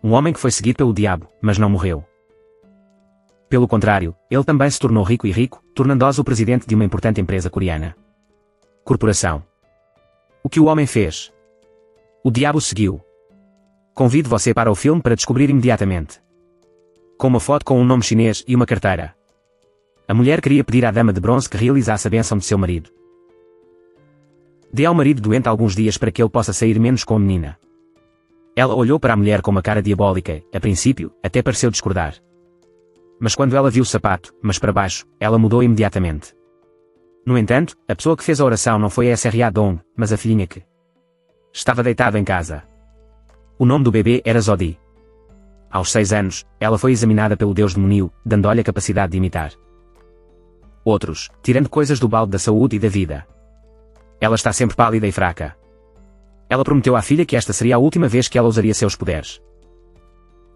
Um homem que foi seguido pelo diabo, mas não morreu. Pelo contrário, ele também se tornou rico e rico, tornando-se o presidente de uma importante empresa coreana. Corporação. O que o homem fez? O diabo seguiu. Convido você para o filme para descobrir imediatamente. Com uma foto com um nome chinês e uma carteira. A mulher queria pedir à dama de bronze que realizasse a bênção de seu marido. Dê ao marido doente alguns dias para que ele possa sair menos com a menina. Ela olhou para a mulher com uma cara diabólica, a princípio, até pareceu discordar. Mas quando ela viu o sapato, mas para baixo, ela mudou imediatamente. No entanto, a pessoa que fez a oração não foi a S.R.A. Dong, mas a filhinha que estava deitada em casa. O nome do bebê era Zodi. Aos 6 anos, ela foi examinada pelo deus demoníaco, dando-lhe a capacidade de imitar outros, tirando coisas do balde da saúde e da vida. Ela está sempre pálida e fraca. Ela prometeu à filha que esta seria a última vez que ela usaria seus poderes.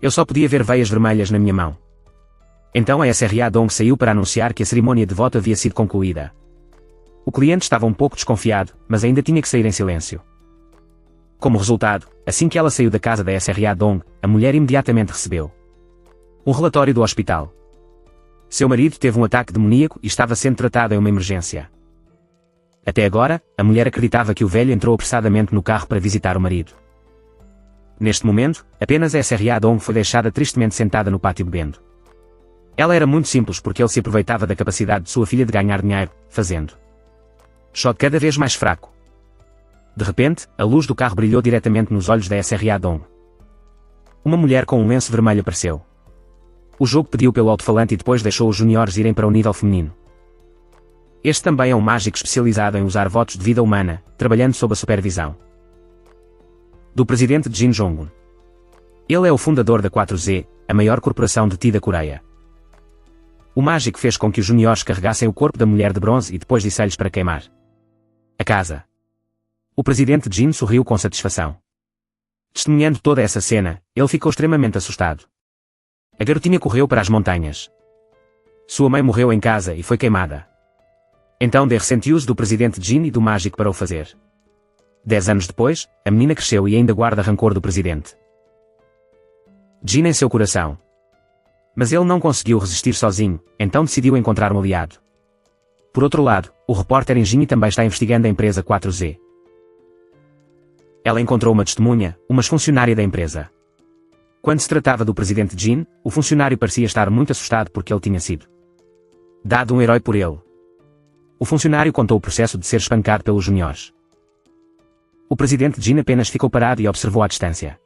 Eu só podia ver veias vermelhas na minha mão. Então a S.R.A. Dong saiu para anunciar que a cerimônia de voto havia sido concluída. O cliente estava um pouco desconfiado, mas ainda tinha que sair em silêncio. Como resultado, assim que ela saiu da casa da S.R.A. Dong, a mulher imediatamente recebeu um relatório do hospital. Seu marido teve um ataque demoníaco e estava sendo tratado em uma emergência. Até agora, a mulher acreditava que o velho entrou apressadamente no carro para visitar o marido. Neste momento, apenas a S.R.A. Dong foi deixada tristemente sentada no pátio bebendo. Ela era muito simples porque ele se aproveitava da capacidade de sua filha de ganhar dinheiro, fazendo só cada vez mais fraco. De repente, a luz do carro brilhou diretamente nos olhos da S.R.A. Dong. Uma mulher com um lenço vermelho apareceu. O jogo pediu pelo alto-falante e depois deixou os juniores irem para o nível feminino. Este também é um mágico especializado em usar votos de vida humana, trabalhando sob a supervisão do presidente Jin Jong-un. Ele é o fundador da 4Z, a maior corporação de TI da Coreia. O mágico fez com que os juniores carregassem o corpo da mulher de bronze e depois disse-lhes para queimar a casa. O presidente Jin sorriu com satisfação. Testemunhando toda essa cena, ele ficou extremamente assustado. A garotinha correu para as montanhas. Sua mãe morreu em casa e foi queimada. Então Dae ressentiu-se do presidente Jin e do mágico para o fazer. 10 anos depois, a menina cresceu e ainda guarda rancor do presidente Jin em seu coração. Mas ele não conseguiu resistir sozinho, então decidiu encontrar um aliado. Por outro lado, o repórter Jin também está investigando a empresa 4Z. Ela encontrou uma testemunha, uma funcionária da empresa. Quando se tratava do presidente Jin, o funcionário parecia estar muito assustado porque ele tinha sido dado um herói por ele. O funcionário contou o processo de ser espancado pelos juniores. O presidente Jin apenas ficou parado e observou à distância.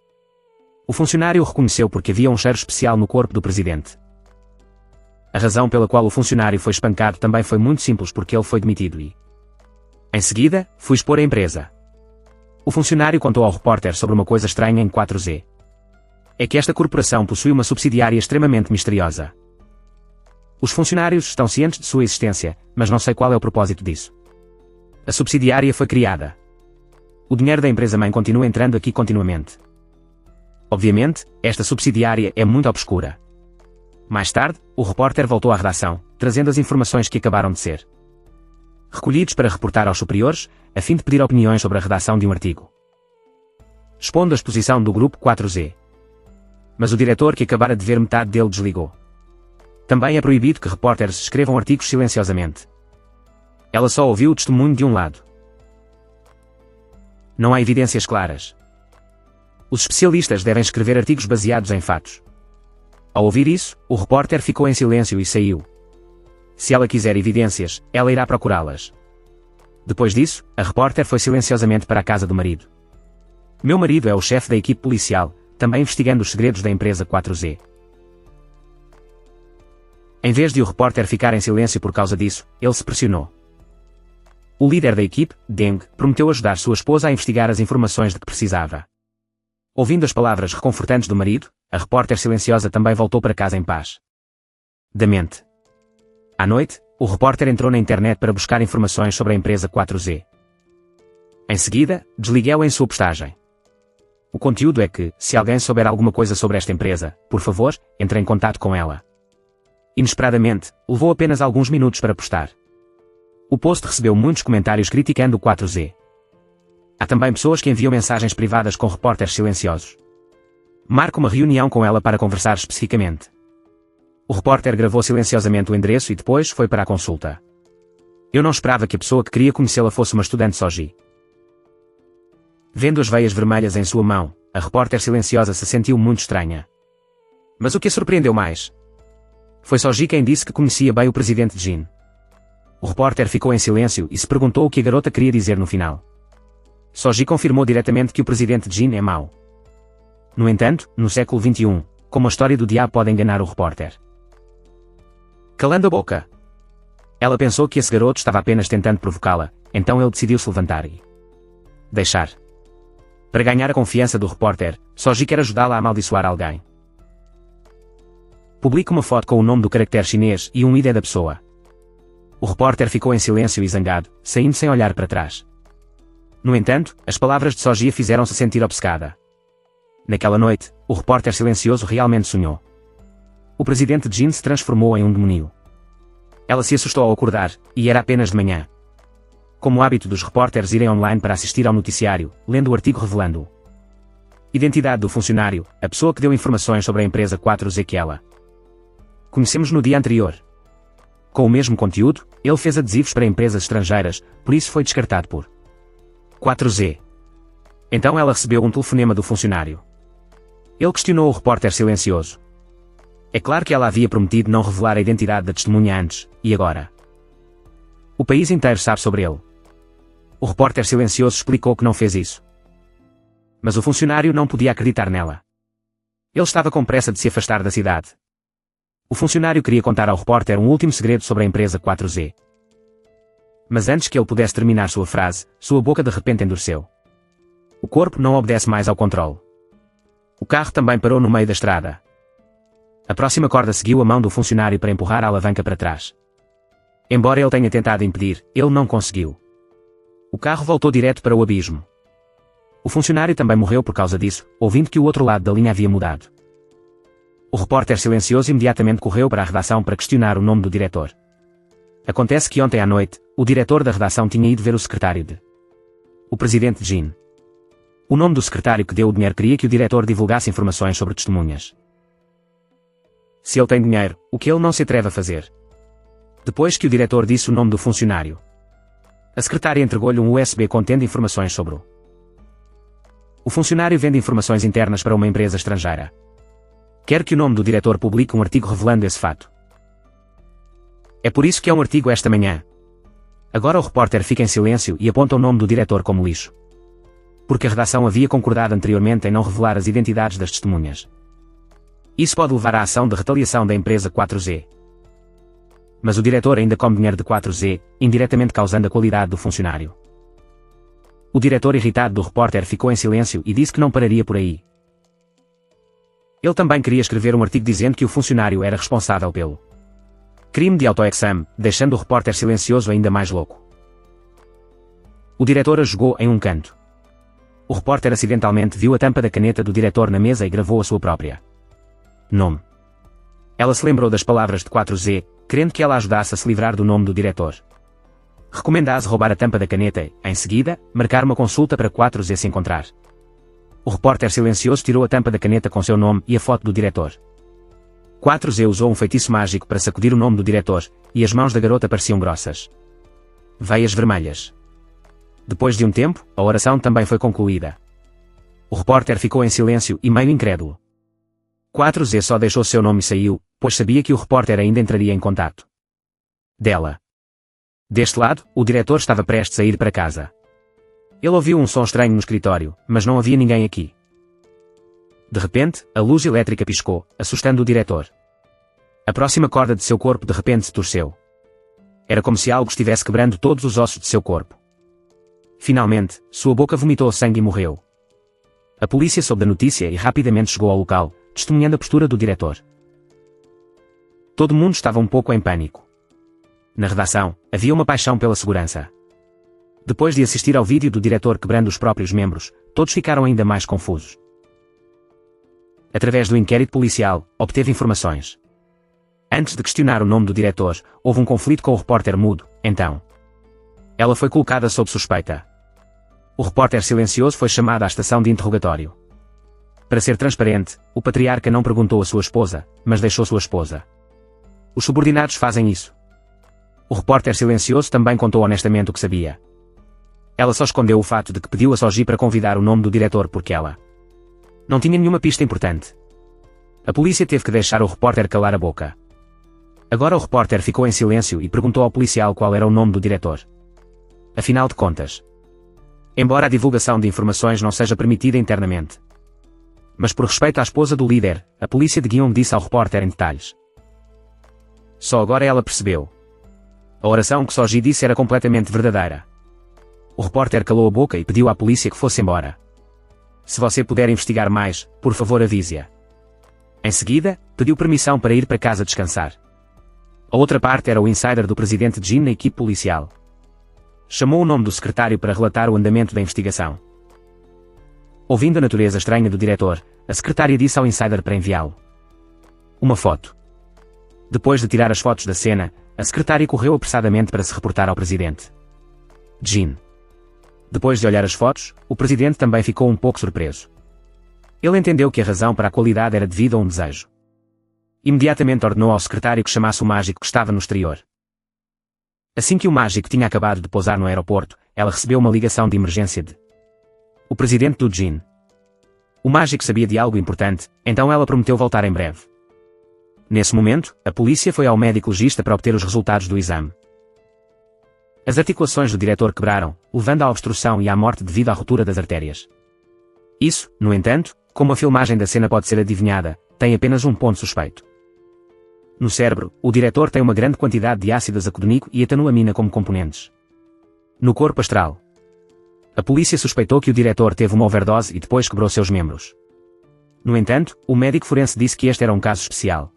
O funcionário o reconheceu porque havia um cheiro especial no corpo do presidente. A razão pela qual o funcionário foi espancado também foi muito simples porque ele foi demitido e, em seguida, fui expor a empresa. O funcionário contou ao repórter sobre uma coisa estranha em 4Z. É que esta corporação possui uma subsidiária extremamente misteriosa. Os funcionários estão cientes de sua existência, mas não sei qual é o propósito disso. A subsidiária foi criada. O dinheiro da empresa-mãe continua entrando aqui continuamente. Obviamente, esta subsidiária é muito obscura. Mais tarde, o repórter voltou à redação, trazendo as informações que acabaram de ser recolhidos para reportar aos superiores, a fim de pedir opiniões sobre a redação de um artigo expondo a exposição do grupo 4Z. Mas o diretor que acabara de ver metade dele desligou. Também é proibido que repórteres escrevam artigos silenciosamente. Ela só ouviu o testemunho de um lado. Não há evidências claras. Os especialistas devem escrever artigos baseados em fatos. Ao ouvir isso, o repórter ficou em silêncio e saiu. Se ela quiser evidências, ela irá procurá-las. Depois disso, a repórter foi silenciosamente para a casa do marido. Meu marido é o chefe da equipe policial, também investigando os segredos da empresa 4Z. Em vez de o repórter ficar em silêncio por causa disso, ele se pressionou. O líder da equipe, Deng, prometeu ajudar sua esposa a investigar as informações de que precisava. Ouvindo as palavras reconfortantes do marido, a repórter silenciosa também voltou para casa em paz. Da mente. À noite, o repórter entrou na internet para buscar informações sobre a empresa 4Z. Em seguida, desligueu em sua postagem. O conteúdo é que, se alguém souber alguma coisa sobre esta empresa, por favor, entre em contato com ela. Inesperadamente, levou apenas alguns minutos para postar. O post recebeu muitos comentários criticando o 4Z. Há também pessoas que enviam mensagens privadas com repórteres silenciosos. Marca uma reunião com ela para conversar especificamente. O repórter gravou silenciosamente o endereço e depois foi para a consulta. Eu não esperava que a pessoa que queria conhecê-la fosse uma estudante Soji. Vendo as veias vermelhas em sua mão, a repórter silenciosa se sentiu muito estranha. Mas o que a surpreendeu mais? Foi Soji quem disse que conhecia bem o presidente Jin. O repórter ficou em silêncio e se perguntou o que a garota queria dizer no final. Soji confirmou diretamente que o presidente Jin é mau. No entanto, no século XXI, como a história do diabo pode enganar o repórter? Calando a boca. Ela pensou que esse garoto estava apenas tentando provocá-la, então ele decidiu se levantar e deixar. Para ganhar a confiança do repórter, Soji quer ajudá-la a amaldiçoar alguém. Publica uma foto com o nome do caractere chinês e um ID da pessoa. O repórter ficou em silêncio e zangado, saindo sem olhar para trás. No entanto, as palavras de Soji a fizeram-se sentir obcecada. Naquela noite, o repórter silencioso realmente sonhou. O presidente Jin se transformou em um demônio. Ela se assustou ao acordar, e era apenas de manhã. Como o hábito dos repórteres irem online para assistir ao noticiário, lendo o artigo revelando identidade do funcionário, a pessoa que deu informações sobre a empresa 4Z que ela conhecemos no dia anterior. Com o mesmo conteúdo, ele fez adesivos para empresas estrangeiras, por isso foi descartado por 4Z. Então ela recebeu um telefonema do funcionário. Ele questionou o repórter silencioso. É claro que ela havia prometido não revelar a identidade da testemunha antes, e agora? O país inteiro sabe sobre ele. O repórter silencioso explicou que não fez isso. Mas o funcionário não podia acreditar nela. Ele estava com pressa de se afastar da cidade. O funcionário queria contar ao repórter um último segredo sobre a empresa 4Z. Mas antes que ele pudesse terminar sua frase, sua boca de repente endureceu. O corpo não obedece mais ao controle. O carro também parou no meio da estrada. A próxima corda seguiu a mão do funcionário para empurrar a alavanca para trás. Embora ele tenha tentado impedir, ele não conseguiu. O carro voltou direto para o abismo. O funcionário também morreu por causa disso, ouvindo que o outro lado da linha havia mudado. O repórter silencioso imediatamente correu para a redação para questionar o nome do diretor. Acontece que ontem à noite, o diretor da redação tinha ido ver o secretário de o presidente Jin. O nome do secretário que deu o dinheiro queria que o diretor divulgasse informações sobre testemunhas. Se ele tem dinheiro, o que ele não se atreve a fazer? Depois que o diretor disse o nome do funcionário, a secretária entregou-lhe um USB contendo informações sobre o funcionário vende informações internas para uma empresa estrangeira. Quer que o nome do diretor publique um artigo revelando esse fato. É por isso que é um artigo esta manhã. Agora o repórter fica em silêncio e aponta o nome do diretor como lixo. Porque a redação havia concordado anteriormente em não revelar as identidades das testemunhas. Isso pode levar à ação de retaliação da empresa 4Z. Mas o diretor ainda come dinheiro de 4Z, indiretamente causando a qualidade do funcionário. O diretor irritado do repórter ficou em silêncio e disse que não pararia por aí. Ele também queria escrever um artigo dizendo que o funcionário era responsável pelo crime de autoexame, deixando o repórter silencioso ainda mais louco. O diretor a jogou em um canto. O repórter acidentalmente viu a tampa da caneta do diretor na mesa e gravou a sua própria nome. Ela se lembrou das palavras de 4Z, querendo que ela ajudasse a se livrar do nome do diretor. Recomenda-se roubar a tampa da caneta e, em seguida, marcar uma consulta para 4Z se encontrar. O repórter silencioso tirou a tampa da caneta com seu nome e a foto do diretor. 4Z usou um feitiço mágico para sacudir o nome do diretor, e as mãos da garota pareciam grossas. Veias vermelhas. Depois de um tempo, a oração também foi concluída. O repórter ficou em silêncio e meio incrédulo. 4Z só deixou seu nome e saiu, pois sabia que o repórter ainda entraria em contato dela. Deste lado, o diretor estava prestes a ir para casa. Ele ouviu um som estranho no escritório, mas não havia ninguém aqui. De repente, a luz elétrica piscou, assustando o diretor. A próxima corda de seu corpo de repente se torceu. Era como se algo estivesse quebrando todos os ossos de seu corpo. Finalmente, sua boca vomitou sangue e morreu. A polícia soube da notícia e rapidamente chegou ao local, testemunhando a postura do diretor. Todo mundo estava um pouco em pânico. Na redação, havia uma paixão pela segurança. Depois de assistir ao vídeo do diretor quebrando os próprios membros, todos ficaram ainda mais confusos. Através do inquérito policial, obteve informações. Antes de questionar o nome do diretor, houve um conflito com o repórter mudo, então ela foi colocada sob suspeita. O repórter silencioso foi chamado à estação de interrogatório. Para ser transparente, o patriarca não perguntou a sua esposa, mas deixou sua esposa. Os subordinados fazem isso. O repórter silencioso também contou honestamente o que sabia. Ela só escondeu o fato de que pediu a Soji para convidar o nome do diretor porque ela não tinha nenhuma pista importante. A polícia teve que deixar o repórter calar a boca. Agora o repórter ficou em silêncio e perguntou ao policial qual era o nome do diretor. Afinal de contas, embora a divulgação de informações não seja permitida internamente, mas por respeito à esposa do líder, a polícia de Guillaume disse ao repórter em detalhes. Só agora ela percebeu. A oração que Soji disse era completamente verdadeira. O repórter calou a boca e pediu à polícia que fosse embora. Se você puder investigar mais, por favor avise-a. Em seguida, pediu permissão para ir para casa descansar. A outra parte era o insider do presidente Jin na equipe policial. Chamou o nome do secretário para relatar o andamento da investigação. Ouvindo a natureza estranha do diretor, a secretária disse ao insider para enviá-lo uma foto. Depois de tirar as fotos da cena, a secretária correu apressadamente para se reportar ao presidente Jin. Depois de olhar as fotos, o presidente também ficou um pouco surpreso. Ele entendeu que a razão para a qualidade era devido a um desejo. Imediatamente ordenou ao secretário que chamasse o mágico que estava no exterior. Assim que o mágico tinha acabado de pousar no aeroporto, ela recebeu uma ligação de emergência de o presidente do Jin. O mágico sabia de algo importante, então ela prometeu voltar em breve. Nesse momento, a polícia foi ao médico legista para obter os resultados do exame. As articulações do diretor quebraram, levando à obstrução e à morte devido à ruptura das artérias. Isso, no entanto, como a filmagem da cena pode ser adivinhada, tem apenas um ponto suspeito. No cérebro, o diretor tem uma grande quantidade de ácido azacodônico e etanolamina como componentes. No corpo astral, a polícia suspeitou que o diretor teve uma overdose e depois quebrou seus membros. No entanto, o médico forense disse que este era um caso especial.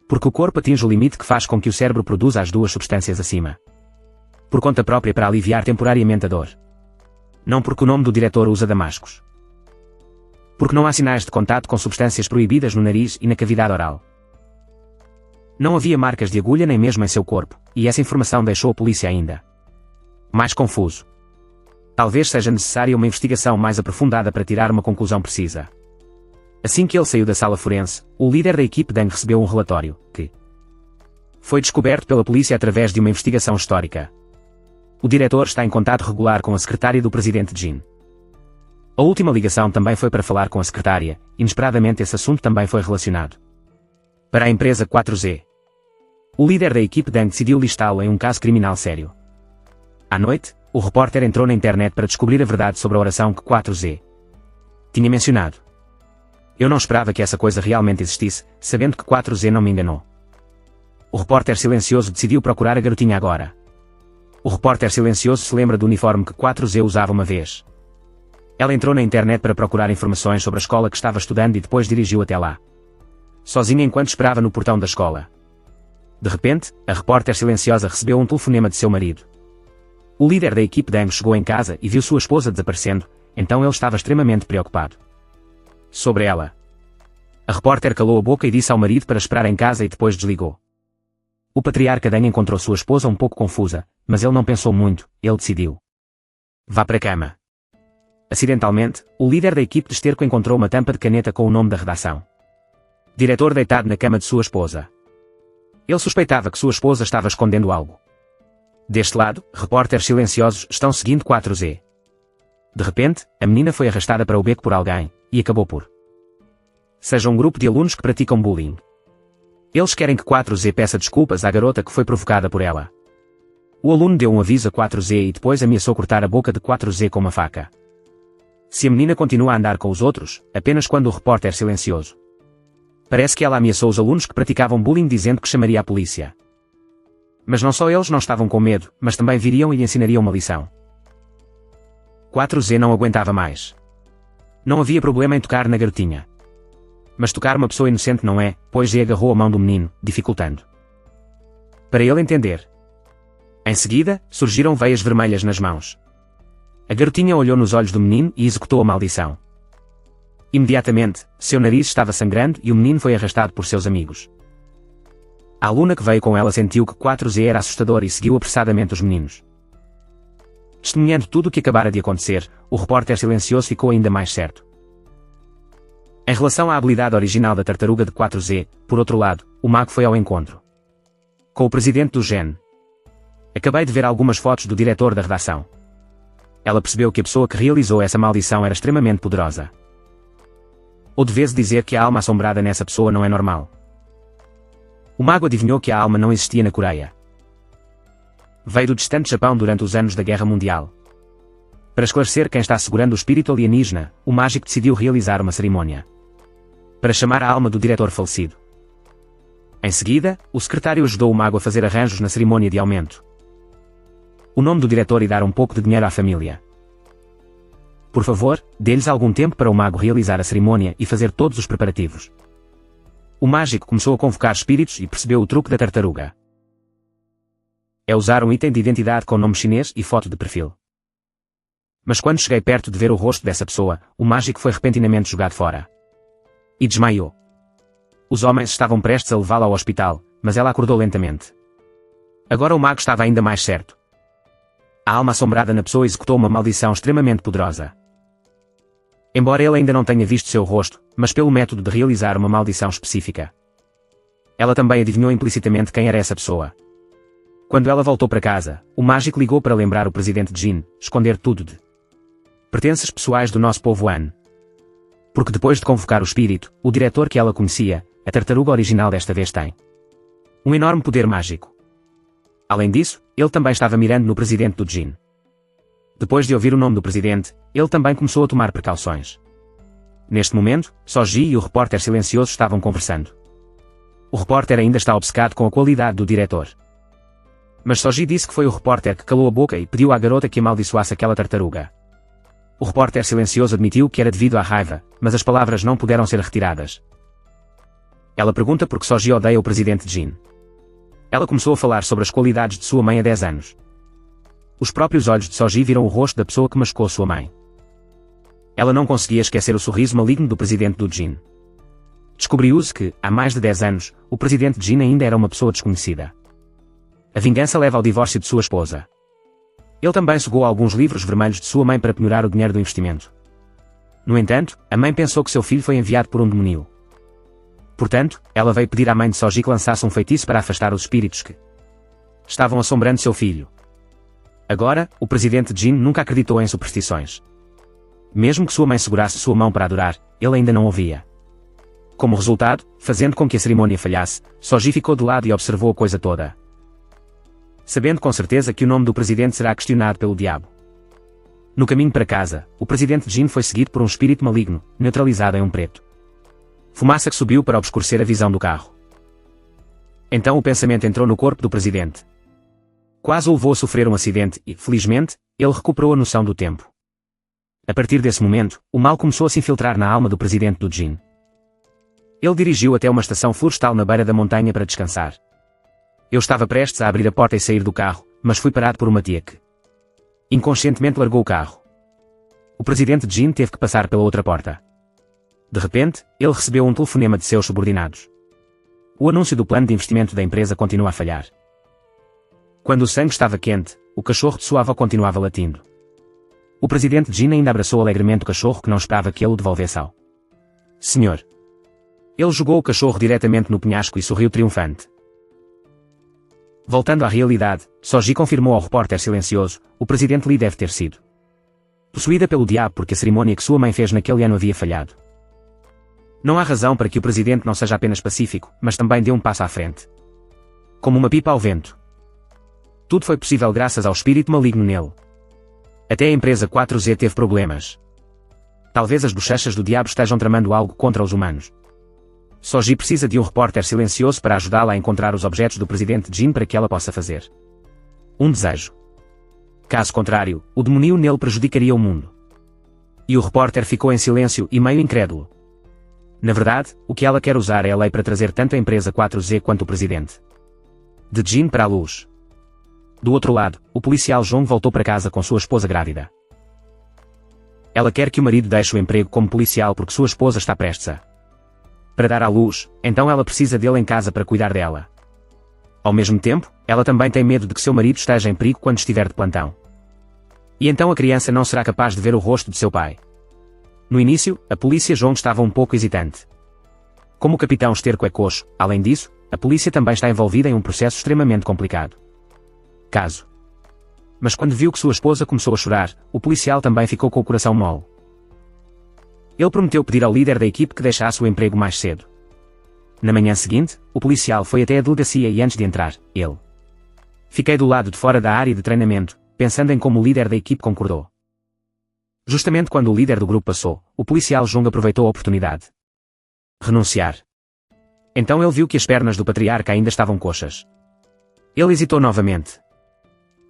Porque o corpo atinge o limite que faz com que o cérebro produza as duas substâncias acima. Por conta própria para aliviar temporariamente a dor. Não porque o nome do diretor usa damascos. Porque não há sinais de contato com substâncias proibidas no nariz e na cavidade oral. Não havia marcas de agulha nem mesmo em seu corpo, e essa informação deixou a polícia ainda mais confuso. Talvez seja necessária uma investigação mais aprofundada para tirar uma conclusão precisa. Assim que ele saiu da sala forense, o líder da equipe Deng recebeu um relatório, que foi descoberto pela polícia através de uma investigação histórica. O diretor está em contato regular com a secretária do presidente Jin. A última ligação também foi para falar com a secretária, inesperadamente esse assunto também foi relacionado para a empresa 4Z. O líder da equipe Deng decidiu listá-lo em um caso criminal sério. À noite, o repórter entrou na internet para descobrir a verdade sobre a oração que 4Z tinha mencionado. Eu não esperava que essa coisa realmente existisse, sabendo que 4Z não me enganou. O repórter silencioso decidiu procurar a garotinha agora. O repórter silencioso se lembra do uniforme que 4Z usava uma vez. Ela entrou na internet para procurar informações sobre a escola que estava estudando e depois dirigiu até lá. Sozinha enquanto esperava no portão da escola. De repente, a repórter silenciosa recebeu um telefonema de seu marido. O líder da equipe Deng chegou em casa e viu sua esposa desaparecendo, então ele estava extremamente preocupado sobre ela. A repórter calou a boca e disse ao marido para esperar em casa e depois desligou. O patriarca Deng encontrou sua esposa um pouco confusa, mas ele não pensou muito, ele decidiu. Vá para a cama. Acidentalmente, o líder da equipe de esterco encontrou uma tampa de caneta com o nome da redação. Diretor deitado na cama de sua esposa. Ele suspeitava que sua esposa estava escondendo algo. Deste lado, repórteres silenciosos estão seguindo 4Z. De repente, a menina foi arrastada para o beco por alguém, e acabou por seja um grupo de alunos que praticam bullying. Eles querem que 4Z peça desculpas à garota que foi provocada por ela. O aluno deu um aviso a 4Z e depois ameaçou cortar a boca de 4Z com uma faca. Se a menina continua a andar com os outros, apenas quando o repórter silencioso. Parece que ela ameaçou os alunos que praticavam bullying dizendo que chamaria a polícia. Mas não só eles não estavam com medo, mas também viriam e lhe ensinariam uma lição. 4Z não aguentava mais. Não havia problema em tocar na garotinha. Mas tocar uma pessoa inocente não é, pois Z agarrou a mão do menino, dificultando para ele entender. Em seguida, surgiram veias vermelhas nas mãos. A garotinha olhou nos olhos do menino e executou a maldição. Imediatamente, seu nariz estava sangrando e o menino foi arrastado por seus amigos. A aluna que veio com ela sentiu que 4Z era assustador e seguiu apressadamente os meninos. Testemunhando tudo o que acabara de acontecer, o repórter silencioso ficou ainda mais certo. Em relação à habilidade original da tartaruga de 4Z, por outro lado, o mago foi ao encontro com o presidente do GEN. Acabei de ver algumas fotos do diretor da redação. Ela percebeu que a pessoa que realizou essa maldição era extremamente poderosa. Ou deves dizer que a alma assombrada nessa pessoa não é normal. O mago adivinhou que a alma não existia na Coreia. Veio do distante Japão durante os anos da Guerra Mundial. Para esclarecer quem está segurando o espírito alienígena, o mágico decidiu realizar uma cerimônia para chamar a alma do diretor falecido. Em seguida, o secretário ajudou o mago a fazer arranjos na cerimônia de aumento o nome do diretor e dar um pouco de dinheiro à família. Por favor, dê-lhes algum tempo para o mago realizar a cerimônia e fazer todos os preparativos. O mágico começou a convocar espíritos e percebeu o truque da tartaruga. É usar um item de identidade com nome chinês e foto de perfil. Mas quando cheguei perto de ver o rosto dessa pessoa, o mágico foi repentinamente jogado fora e desmaiou. Os homens estavam prestes a levá-la ao hospital, mas ela acordou lentamente. Agora o mago estava ainda mais certo. A alma assombrada na pessoa executou uma maldição extremamente poderosa. Embora ele ainda não tenha visto seu rosto, mas pelo método de realizar uma maldição específica, ela também adivinhou implicitamente quem era essa pessoa. Quando ela voltou para casa, o mágico ligou para lembrar o presidente Jin, esconder tudo de pertences pessoais do nosso povo Han. Porque depois de convocar o espírito, o diretor que ela conhecia, a tartaruga original desta vez tem um enorme poder mágico. Além disso, ele também estava mirando no presidente do Jin. Depois de ouvir o nome do presidente, ele também começou a tomar precauções. Neste momento, Soji e o repórter silencioso estavam conversando. O repórter ainda está obcecado com a qualidade do diretor. Mas Soji disse que foi o repórter que calou a boca e pediu à garota que amaldiçoasse aquela tartaruga. O repórter silencioso admitiu que era devido à raiva, mas as palavras não puderam ser retiradas. Ela pergunta por que Soji odeia o presidente Jin. Ela começou a falar sobre as qualidades de sua mãe há 10 anos. Os próprios olhos de Soji viram o rosto da pessoa que machucou sua mãe. Ela não conseguia esquecer o sorriso maligno do presidente do Jin. Descobriu-se que, há mais de 10 anos, o presidente Jin ainda era uma pessoa desconhecida. A vingança leva ao divórcio de sua esposa. Ele também sugou alguns livros vermelhos de sua mãe para penhorar o dinheiro do investimento. No entanto, a mãe pensou que seu filho foi enviado por um demônio. Portanto, ela veio pedir à mãe de Soji que lançasse um feitiço para afastar os espíritos que estavam assombrando seu filho. Agora, o presidente Jin nunca acreditou em superstições. Mesmo que sua mãe segurasse sua mão para adorar, ele ainda não ouvia. Como resultado, fazendo com que a cerimônia falhasse, Soji ficou de lado e observou a coisa toda, sabendo com certeza que o nome do presidente será questionado pelo diabo. No caminho para casa, o presidente Jin foi seguido por um espírito maligno, neutralizado em um preto. Fumaça que subiu para obscurecer a visão do carro. Então o pensamento entrou no corpo do presidente. Quase o levou a sofrer um acidente e, felizmente, ele recuperou a noção do tempo. A partir desse momento, o mal começou a se infiltrar na alma do presidente do Jin. Ele dirigiu até uma estação florestal na beira da montanha para descansar. Eu estava prestes a abrir a porta e sair do carro, mas fui parado por uma tia que inconscientemente largou o carro. O presidente Jin teve que passar pela outra porta. De repente, ele recebeu um telefonema de seus subordinados. O anúncio do plano de investimento da empresa continua a falhar. Quando o sangue estava quente, o cachorro de sua avó continuava latindo. O presidente Jin ainda abraçou alegremente o cachorro que não esperava que ele o devolvesse ao senhor. Ele jogou o cachorro diretamente no penhasco e sorriu triunfante. Voltando à realidade, Soji confirmou ao repórter silencioso, o presidente Lee deve ter sido possuída pelo diabo porque a cerimônia que sua mãe fez naquele ano havia falhado. Não há razão para que o presidente não seja apenas pacífico, mas também dê um passo à frente. Como uma pipa ao vento. Tudo foi possível graças ao espírito maligno nele. Até a empresa 4Z teve problemas. Talvez as bochechas do diabo estejam tramando algo contra os humanos. Soji precisa de um repórter silencioso para ajudá-la a encontrar os objetos do presidente Jin para que ela possa fazer um desejo. Caso contrário, o demônio nele prejudicaria o mundo. E o repórter ficou em silêncio e meio incrédulo. Na verdade, o que ela quer usar é a lei para trazer tanto a empresa 4Z quanto o presidente de Jin para a luz. Do outro lado, o policial Jong voltou para casa com sua esposa grávida. Ela quer que o marido deixe o emprego como policial porque sua esposa está prestes a para dar à luz, então ela precisa dele em casa para cuidar dela. Ao mesmo tempo, ela também tem medo de que seu marido esteja em perigo quando estiver de plantão. E então a criança não será capaz de ver o rosto de seu pai. No início, a polícia Jong estava um pouco hesitante. Como o capitão Esterco é coxo, além disso, a polícia também está envolvida em um processo extremamente complicado. Caso. Mas quando viu que sua esposa começou a chorar, o policial também ficou com o coração mole. Ele prometeu pedir ao líder da equipe que deixasse o emprego mais cedo. Na manhã seguinte, o policial foi até a delegacia e antes de entrar, ele. Fiquei do lado de fora da área de treinamento, pensando em como o líder da equipe concordou. Justamente quando o líder do grupo passou, o policial Jung aproveitou a oportunidade. Renunciar. Então ele viu que as pernas do patriarca ainda estavam coxas. Ele hesitou novamente.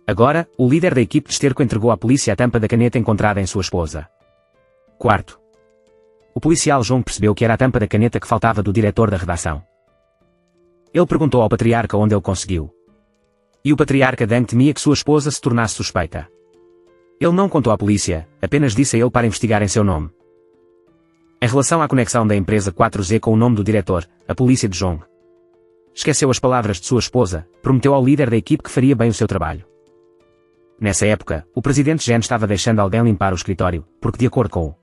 Agora, o líder da equipe de Esterco entregou à polícia a tampa da caneta encontrada em sua esposa. Quarto. O policial Jung percebeu que era a tampa da caneta que faltava do diretor da redação. Ele perguntou ao patriarca onde ele conseguiu. E o patriarca Deng temia que sua esposa se tornasse suspeita. Ele não contou à polícia, apenas disse a ele para investigar em seu nome. Em relação à conexão da empresa 4Z com o nome do diretor, a polícia de Jong esqueceu as palavras de sua esposa, prometeu ao líder da equipe que faria bem o seu trabalho. Nessa época, o presidente Gen estava deixando alguém limpar o escritório, porque de acordo com o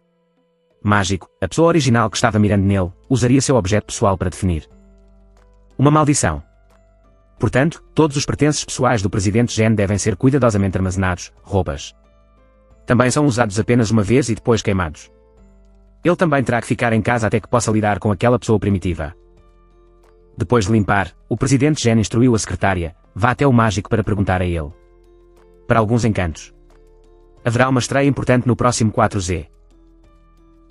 mágico, a pessoa original que estava mirando nele, usaria seu objeto pessoal para definir uma maldição. Portanto, todos os pertences pessoais do presidente Gen devem ser cuidadosamente armazenados, roupas também são usados apenas uma vez e depois queimados. Ele também terá que ficar em casa até que possa lidar com aquela pessoa primitiva. Depois de limpar, o presidente Gen instruiu a secretária, vá até o mágico para perguntar a ele. Para alguns encantos. Haverá uma estreia importante no próximo 4Z.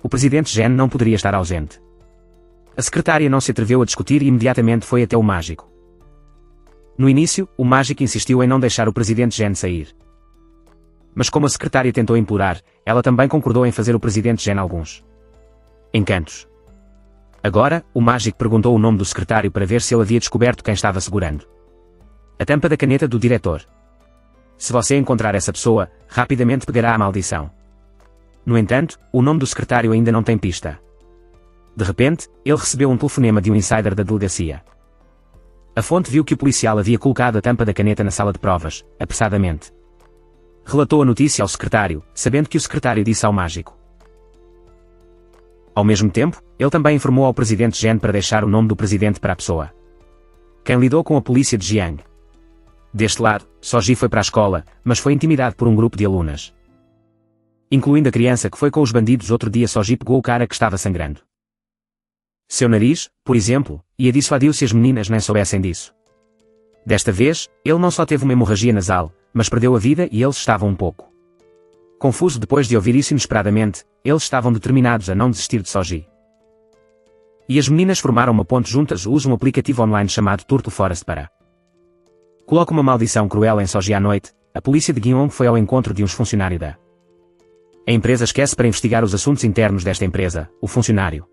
O presidente Gen não poderia estar ausente. A secretária não se atreveu a discutir e imediatamente foi até o mágico. No início, o mágico insistiu em não deixar o presidente Gen sair. Mas como a secretária tentou implorar, ela também concordou em fazer o presidente Gen alguns encantos. Agora, o mágico perguntou o nome do secretário para ver se ele havia descoberto quem estava segurando a tampa da caneta do diretor. Se você encontrar essa pessoa, rapidamente pegará a maldição. No entanto, o nome do secretário ainda não tem pista. De repente, ele recebeu um telefonema de um insider da delegacia. A fonte viu que o policial havia colocado a tampa da caneta na sala de provas, apressadamente. Relatou a notícia ao secretário, sabendo que o secretário disse ao mágico. Ao mesmo tempo, ele também informou ao presidente Gen para deixar o nome do presidente para a pessoa quem lidou com a polícia de Jiang. Deste lado, Soji foi para a escola, mas foi intimidado por um grupo de alunas. Incluindo a criança que foi com os bandidos outro dia. Soji pegou o cara que estava sangrando seu nariz, por exemplo, e a dissuadiu se as meninas nem soubessem disso. Desta vez, ele não só teve uma hemorragia nasal, mas perdeu a vida e eles estavam um pouco confuso depois de ouvir isso inesperadamente. Eles estavam determinados a não desistir de Soji. E as meninas formaram uma ponte juntas. Usam um aplicativo online chamado Turtle Forest para coloca uma maldição cruel em Soji à noite. A polícia de Gyeong foi ao encontro de uns funcionários da a empresa esquece para investigar os assuntos internos desta empresa. O funcionário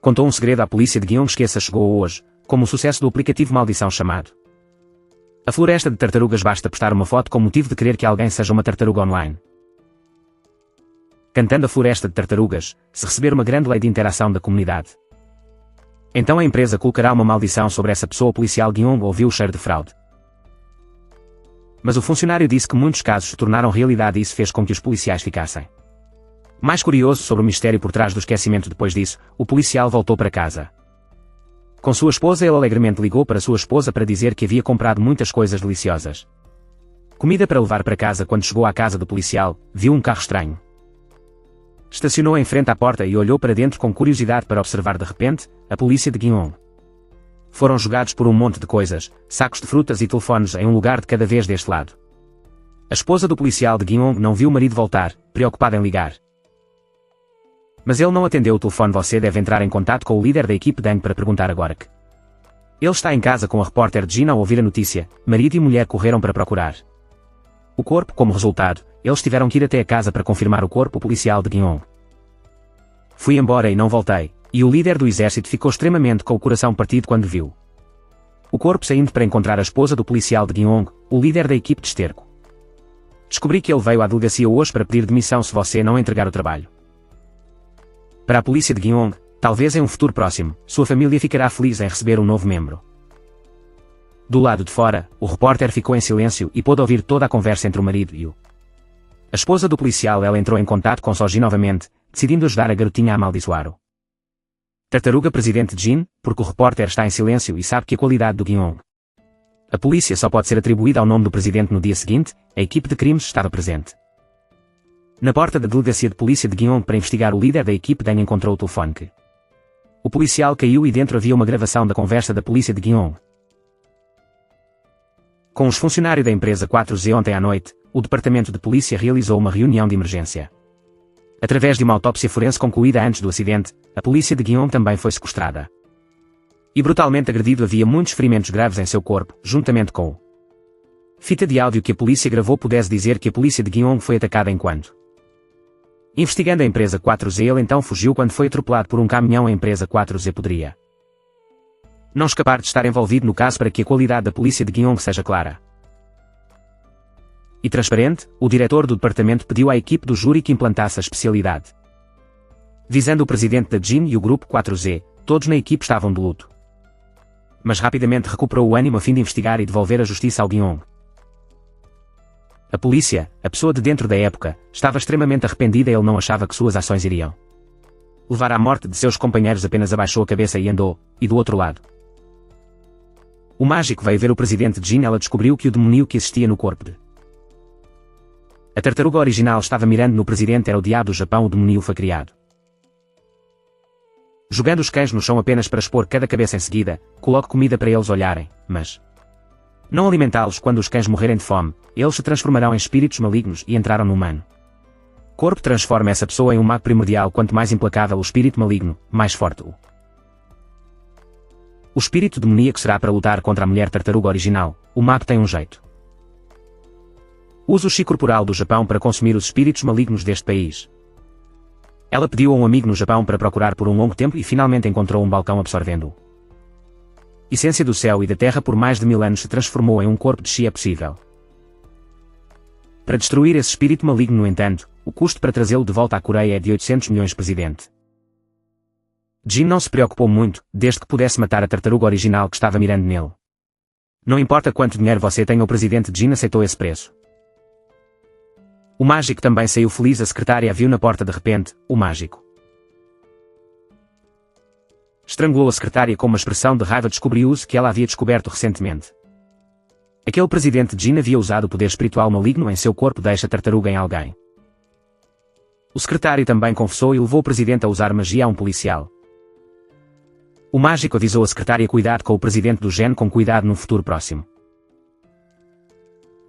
contou um segredo à polícia de Gyeong. Esqueça chegou hoje, como o sucesso do aplicativo maldição chamado a floresta de tartarugas. Basta postar uma foto com o motivo de querer que alguém seja uma tartaruga online. Cantando a floresta de tartarugas, se receber uma grande lei de interação da comunidade, então a empresa colocará uma maldição sobre essa pessoa. O policial Gyeong ouviu o cheiro de fraude. Mas o funcionário disse que muitos casos se tornaram realidade e isso fez com que os policiais ficassem mais curioso sobre o mistério por trás do esquecimento. Depois disso, o policial voltou para casa. Com sua esposa, ele alegremente ligou para sua esposa para dizer que havia comprado muitas coisas deliciosas. Comida para levar para casa. Quando chegou à casa do policial, viu um carro estranho. Estacionou em frente à porta e olhou para dentro com curiosidade para observar. De repente, a polícia de Gyeong foram jogados por um monte de coisas, sacos de frutas e telefones em um lugar de cada vez deste lado. A esposa do policial de Gyeong não viu o marido voltar, preocupada em ligar. Mas ele não atendeu o telefone. Você deve entrar em contato com o líder da equipe Deng para perguntar agora que ele está em casa com a repórter Jin. Ao ouvir a notícia, marido e mulher correram para procurar o corpo. Como resultado, eles tiveram que ir até a casa para confirmar o corpo. O policial de Gyeong fui embora e não voltei, e o líder do exército ficou extremamente com o coração partido quando viu o corpo saindo para encontrar a esposa do policial de Gyeong, o líder da equipe de Esterco. Descobri que ele veio à delegacia hoje para pedir demissão se você não entregar o trabalho. Para a polícia de Gyeong, talvez em um futuro próximo, sua família ficará feliz em receber um novo membro. Do lado de fora, o repórter ficou em silêncio e pôde ouvir toda a conversa entre o marido e o A esposa do policial ela entrou em contato com Soji novamente, decidindo ajudar a garotinha a amaldiçoar-o. Tartaruga presidente Jin, porque o repórter está em silêncio e sabe que a qualidade do Guion. A polícia só pode ser atribuída ao nome do presidente no dia seguinte, a equipe de crimes estava presente. Na porta da delegacia de polícia de Guion para investigar o líder da equipe Dan encontrou o telefone que o policial caiu e dentro havia uma gravação da conversa da polícia de Guion. Com os funcionários da empresa 4Z ontem à noite, o departamento de polícia realizou uma reunião de emergência. Através de uma autópsia forense concluída antes do acidente, a polícia de Guion também foi sequestrada. E brutalmente agredido havia muitos ferimentos graves em seu corpo, juntamente com fita de áudio que a polícia gravou pudesse dizer que a polícia de Guion foi atacada enquanto investigando a empresa 4Z ele então fugiu quando foi atropelado por um caminhão. A empresa 4Z poderia não escapar de estar envolvido no caso para que a qualidade da polícia de Guion seja clara e transparente. O diretor do departamento pediu à equipe do júri que implantasse a especialidade visando o presidente da Jin e o grupo 4Z, todos na equipe estavam de luto. Mas rapidamente recuperou o ânimo a fim de investigar e devolver a justiça ao Guion. A polícia, a pessoa de dentro da época, estava extremamente arrependida e ele não achava que suas ações iriam levar à morte de seus companheiros. Apenas abaixou a cabeça e andou, e do outro lado. O mágico veio ver o presidente Jin. Ela descobriu que o demônio que existia no corpo de a tartaruga original estava mirando no presidente. Era o diabo do Japão. O demônio foi criado jogando os cães no chão apenas para expor cada cabeça em seguida. Coloque comida para eles olharem, mas não alimentá-los. Quando os cães morrerem de fome, eles se transformarão em espíritos malignos e entraram no humano. Corpo transforma essa pessoa em um mago primordial. Quanto mais implacável o espírito maligno, mais forte o espírito demoníaco será. Para lutar contra a mulher tartaruga original, o mago tem um jeito. Usa o chi corporal do Japão para consumir os espíritos malignos deste país. Ela pediu a um amigo no Japão para procurar por um longo tempo e finalmente encontrou um balcão absorvendo essência do céu e da terra. Por mais de 1000 anos se transformou em um corpo de chi. É possível para destruir esse espírito maligno. No entanto, o custo para trazê-lo de volta à Coreia é de 800 milhões. Presidente Jin não se preocupou muito, desde que pudesse matar a tartaruga original que estava mirando nele. Não importa quanto dinheiro você tenha. O presidente Jin aceitou esse preço. O mágico também saiu feliz. A secretária a viu na porta de repente. O mágico estrangulou a secretária com uma expressão de raiva. Descobriu-se que ela havia descoberto recentemente. Aquele presidente Jin havia usado o poder espiritual maligno em seu corpo. Deixa a tartaruga em alguém. O secretário também confessou e levou o presidente a usar magia a um policial. O mágico avisou a secretária: cuidado com o presidente do Gen, com cuidado no futuro próximo.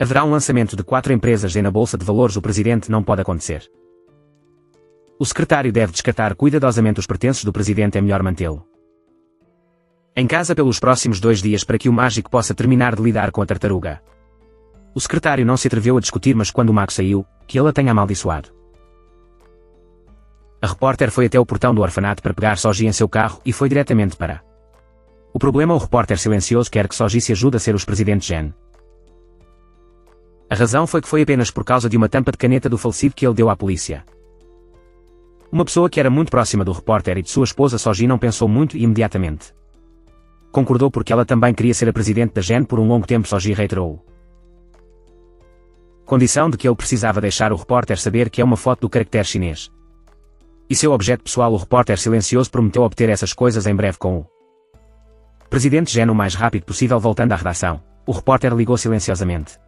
Haverá um lançamento de 4 empresas na bolsa de valores. O presidente não pode acontecer. O secretário deve descartar cuidadosamente os pertences do presidente. É melhor mantê-lo em casa pelos próximos 2 dias para que o mágico possa terminar de lidar com a tartaruga. O secretário não se atreveu a discutir, mas quando o mago saiu, que ele a tenha amaldiçoado. A repórter foi até o portão do orfanato para pegar Soji em seu carro e foi diretamente para o problema. O repórter silencioso quer que Soji se ajude a ser os presidentes Gen. A razão foi que foi apenas por causa de uma tampa de caneta do falecido que ele deu à polícia. Uma pessoa que era muito próxima do repórter e de sua esposa. Soji não pensou muito e imediatamente concordou, porque ela também queria ser a presidente da Gen por um longo tempo. Soji reiterou condição de que ele precisava deixar o repórter saber que é uma foto do caractere chinês e seu objeto pessoal. O repórter silencioso prometeu obter essas coisas em breve com o presidente Gen o mais rápido possível. Voltando à redação, o repórter ligou silenciosamente.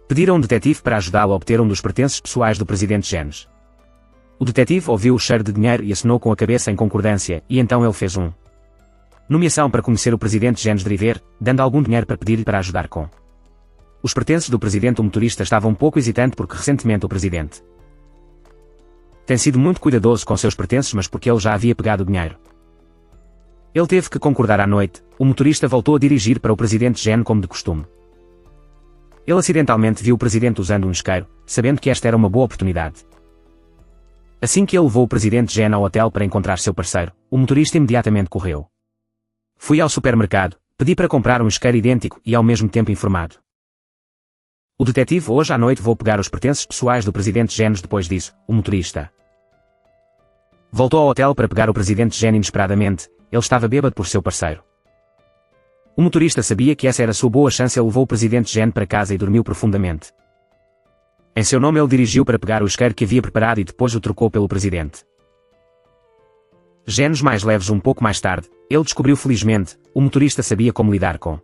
Pediram um detetive para ajudá-lo a obter um dos pertences pessoais do presidente Gen. O detetive ouviu o cheiro de dinheiro e assinou com a cabeça em concordância, e então ele fez nomeação para conhecer o presidente Gen Driver, dando algum dinheiro para pedir-lhe para ajudar com os pertences do presidente. O motorista estava um pouco hesitante porque recentemente o presidente tem sido muito cuidadoso com seus pertences, mas porque ele já havia pegado o dinheiro, ele teve que concordar. À noite, o motorista voltou a dirigir para o presidente Gen como de costume. Ele acidentalmente viu o presidente usando um isqueiro, sabendo que esta era uma boa oportunidade. Assim que ele levou o presidente Gen ao hotel para encontrar seu parceiro, o motorista imediatamente correu. Fui ao supermercado, pedi para comprar um isqueiro idêntico e ao mesmo tempo informado. O detetive: hoje à noite vou pegar os pertences pessoais do presidente Gen. Depois disso, o motorista voltou ao hotel para pegar o presidente Gen. Inesperadamente, ele estava bêbado por seu parceiro. O motorista sabia que essa era a sua boa chance. Ele levou o presidente Gen para casa e dormiu profundamente. Em seu nome ele dirigiu para pegar o isqueiro que havia preparado e depois o trocou pelo presidente. Genos mais leves um pouco mais tarde, ele descobriu felizmente, o motorista sabia como lidar com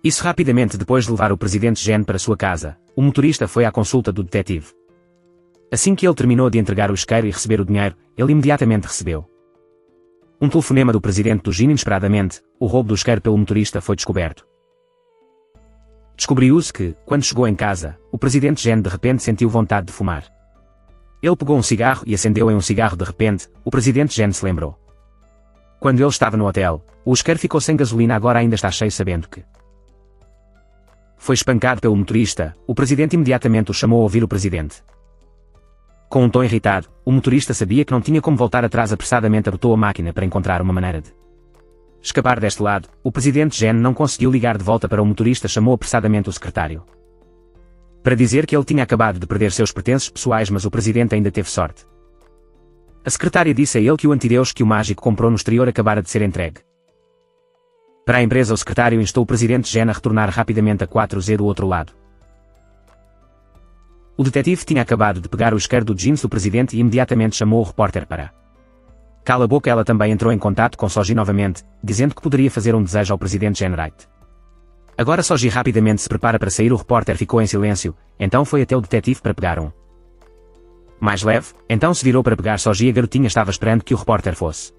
isso rapidamente. Depois de levar o presidente Gen para sua casa, o motorista foi à consulta do detetive. Assim que ele terminou de entregar o isqueiro e receber o dinheiro, ele imediatamente recebeu um telefonema do presidente do Gen. Inesperadamente, o roubo do isqueiro pelo motorista foi descoberto. Descobriu-se que, quando chegou em casa, o presidente Gen de repente sentiu vontade de fumar. Ele pegou um cigarro e acendeu em um cigarro. De repente, o presidente Gen se lembrou. Quando ele estava no hotel, o isqueiro ficou sem gasolina, agora ainda está cheio. Sabendo que foi espancado pelo motorista, o presidente imediatamente o chamou a ouvir o presidente. Com um tom irritado, o motorista sabia que não tinha como voltar atrás. Apressadamente apertou a máquina para encontrar uma maneira de escapar deste lado. O presidente Gen não conseguiu ligar de volta para o motorista. Chamou apressadamente o secretário para dizer que ele tinha acabado de perder seus pertences pessoais, mas o presidente ainda teve sorte. A secretária disse a ele que o antideus que o mágico comprou no exterior acabara de ser entregue para a empresa. O secretário instou o presidente Gen a retornar rapidamente a 4Z do outro lado. O detetive tinha acabado de pegar o isqueiro do jeans do presidente e imediatamente chamou o repórter para cala a boca. Ela também entrou em contato com Soji novamente, dizendo que poderia fazer um desejo ao presidente Gen Wright. Agora Soji rapidamente se prepara para sair. O repórter ficou em silêncio, então foi até o detetive para pegar um mais leve, então se virou para pegar Soji. A garotinha estava esperando que o repórter fosse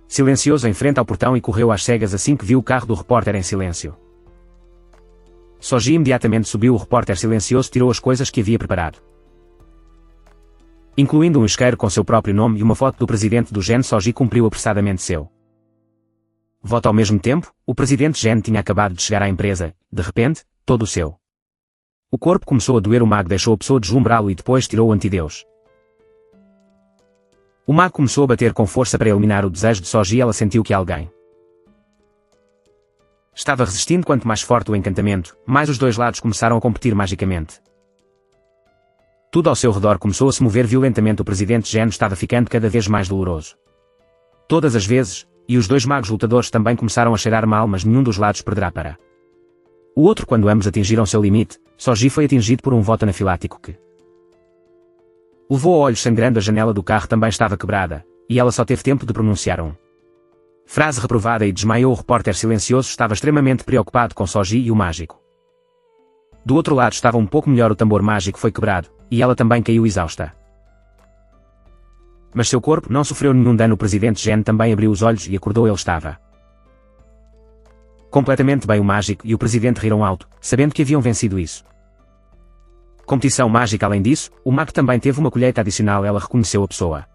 silencioso em frente ao portão e correu às cegas assim que viu o carro do repórter em silêncio. Soji imediatamente subiu. O repórter silencioso tirou as coisas que havia preparado, incluindo um isqueiro com seu próprio nome e uma foto do presidente do Gen. Soji cumpriu apressadamente seu voto. Ao mesmo tempo, o presidente Gen tinha acabado de chegar à empresa. De repente, todo o corpo começou a doer. O mago deixou a pessoa deslumbrá-lo e depois tirou o antideus. O mago começou a bater com força para eliminar o desejo de Soji. Ela sentiu que alguém estava resistindo. Quanto mais forte o encantamento, mais os dois lados começaram a competir magicamente. Tudo ao seu redor começou a se mover violentamente. O presidente Gen estava ficando cada vez mais doloroso. Todas as vezes, e os dois magos lutadores também começaram a cheirar mal, mas nenhum dos lados perderá para o outro. Quando ambos atingiram seu limite, Soji foi atingido por um voto anafilático que levou a olhos sangrando. A janela do carro também estava quebrada, e ela só teve tempo de pronunciar frase reprovada e desmaiou. O repórter silencioso estava extremamente preocupado com Soji e o mágico. Do outro lado estava um pouco melhor. O tambor mágico foi quebrado, e ela também caiu exausta. Mas seu corpo não sofreu nenhum dano. O presidente Gen também abriu os olhos e acordou. Ele estava completamente bem. O mágico e o presidente riram alto, sabendo que haviam vencido isso. Competição mágica. Além disso, o mago também teve uma colheita adicional. Ela reconheceu a pessoa.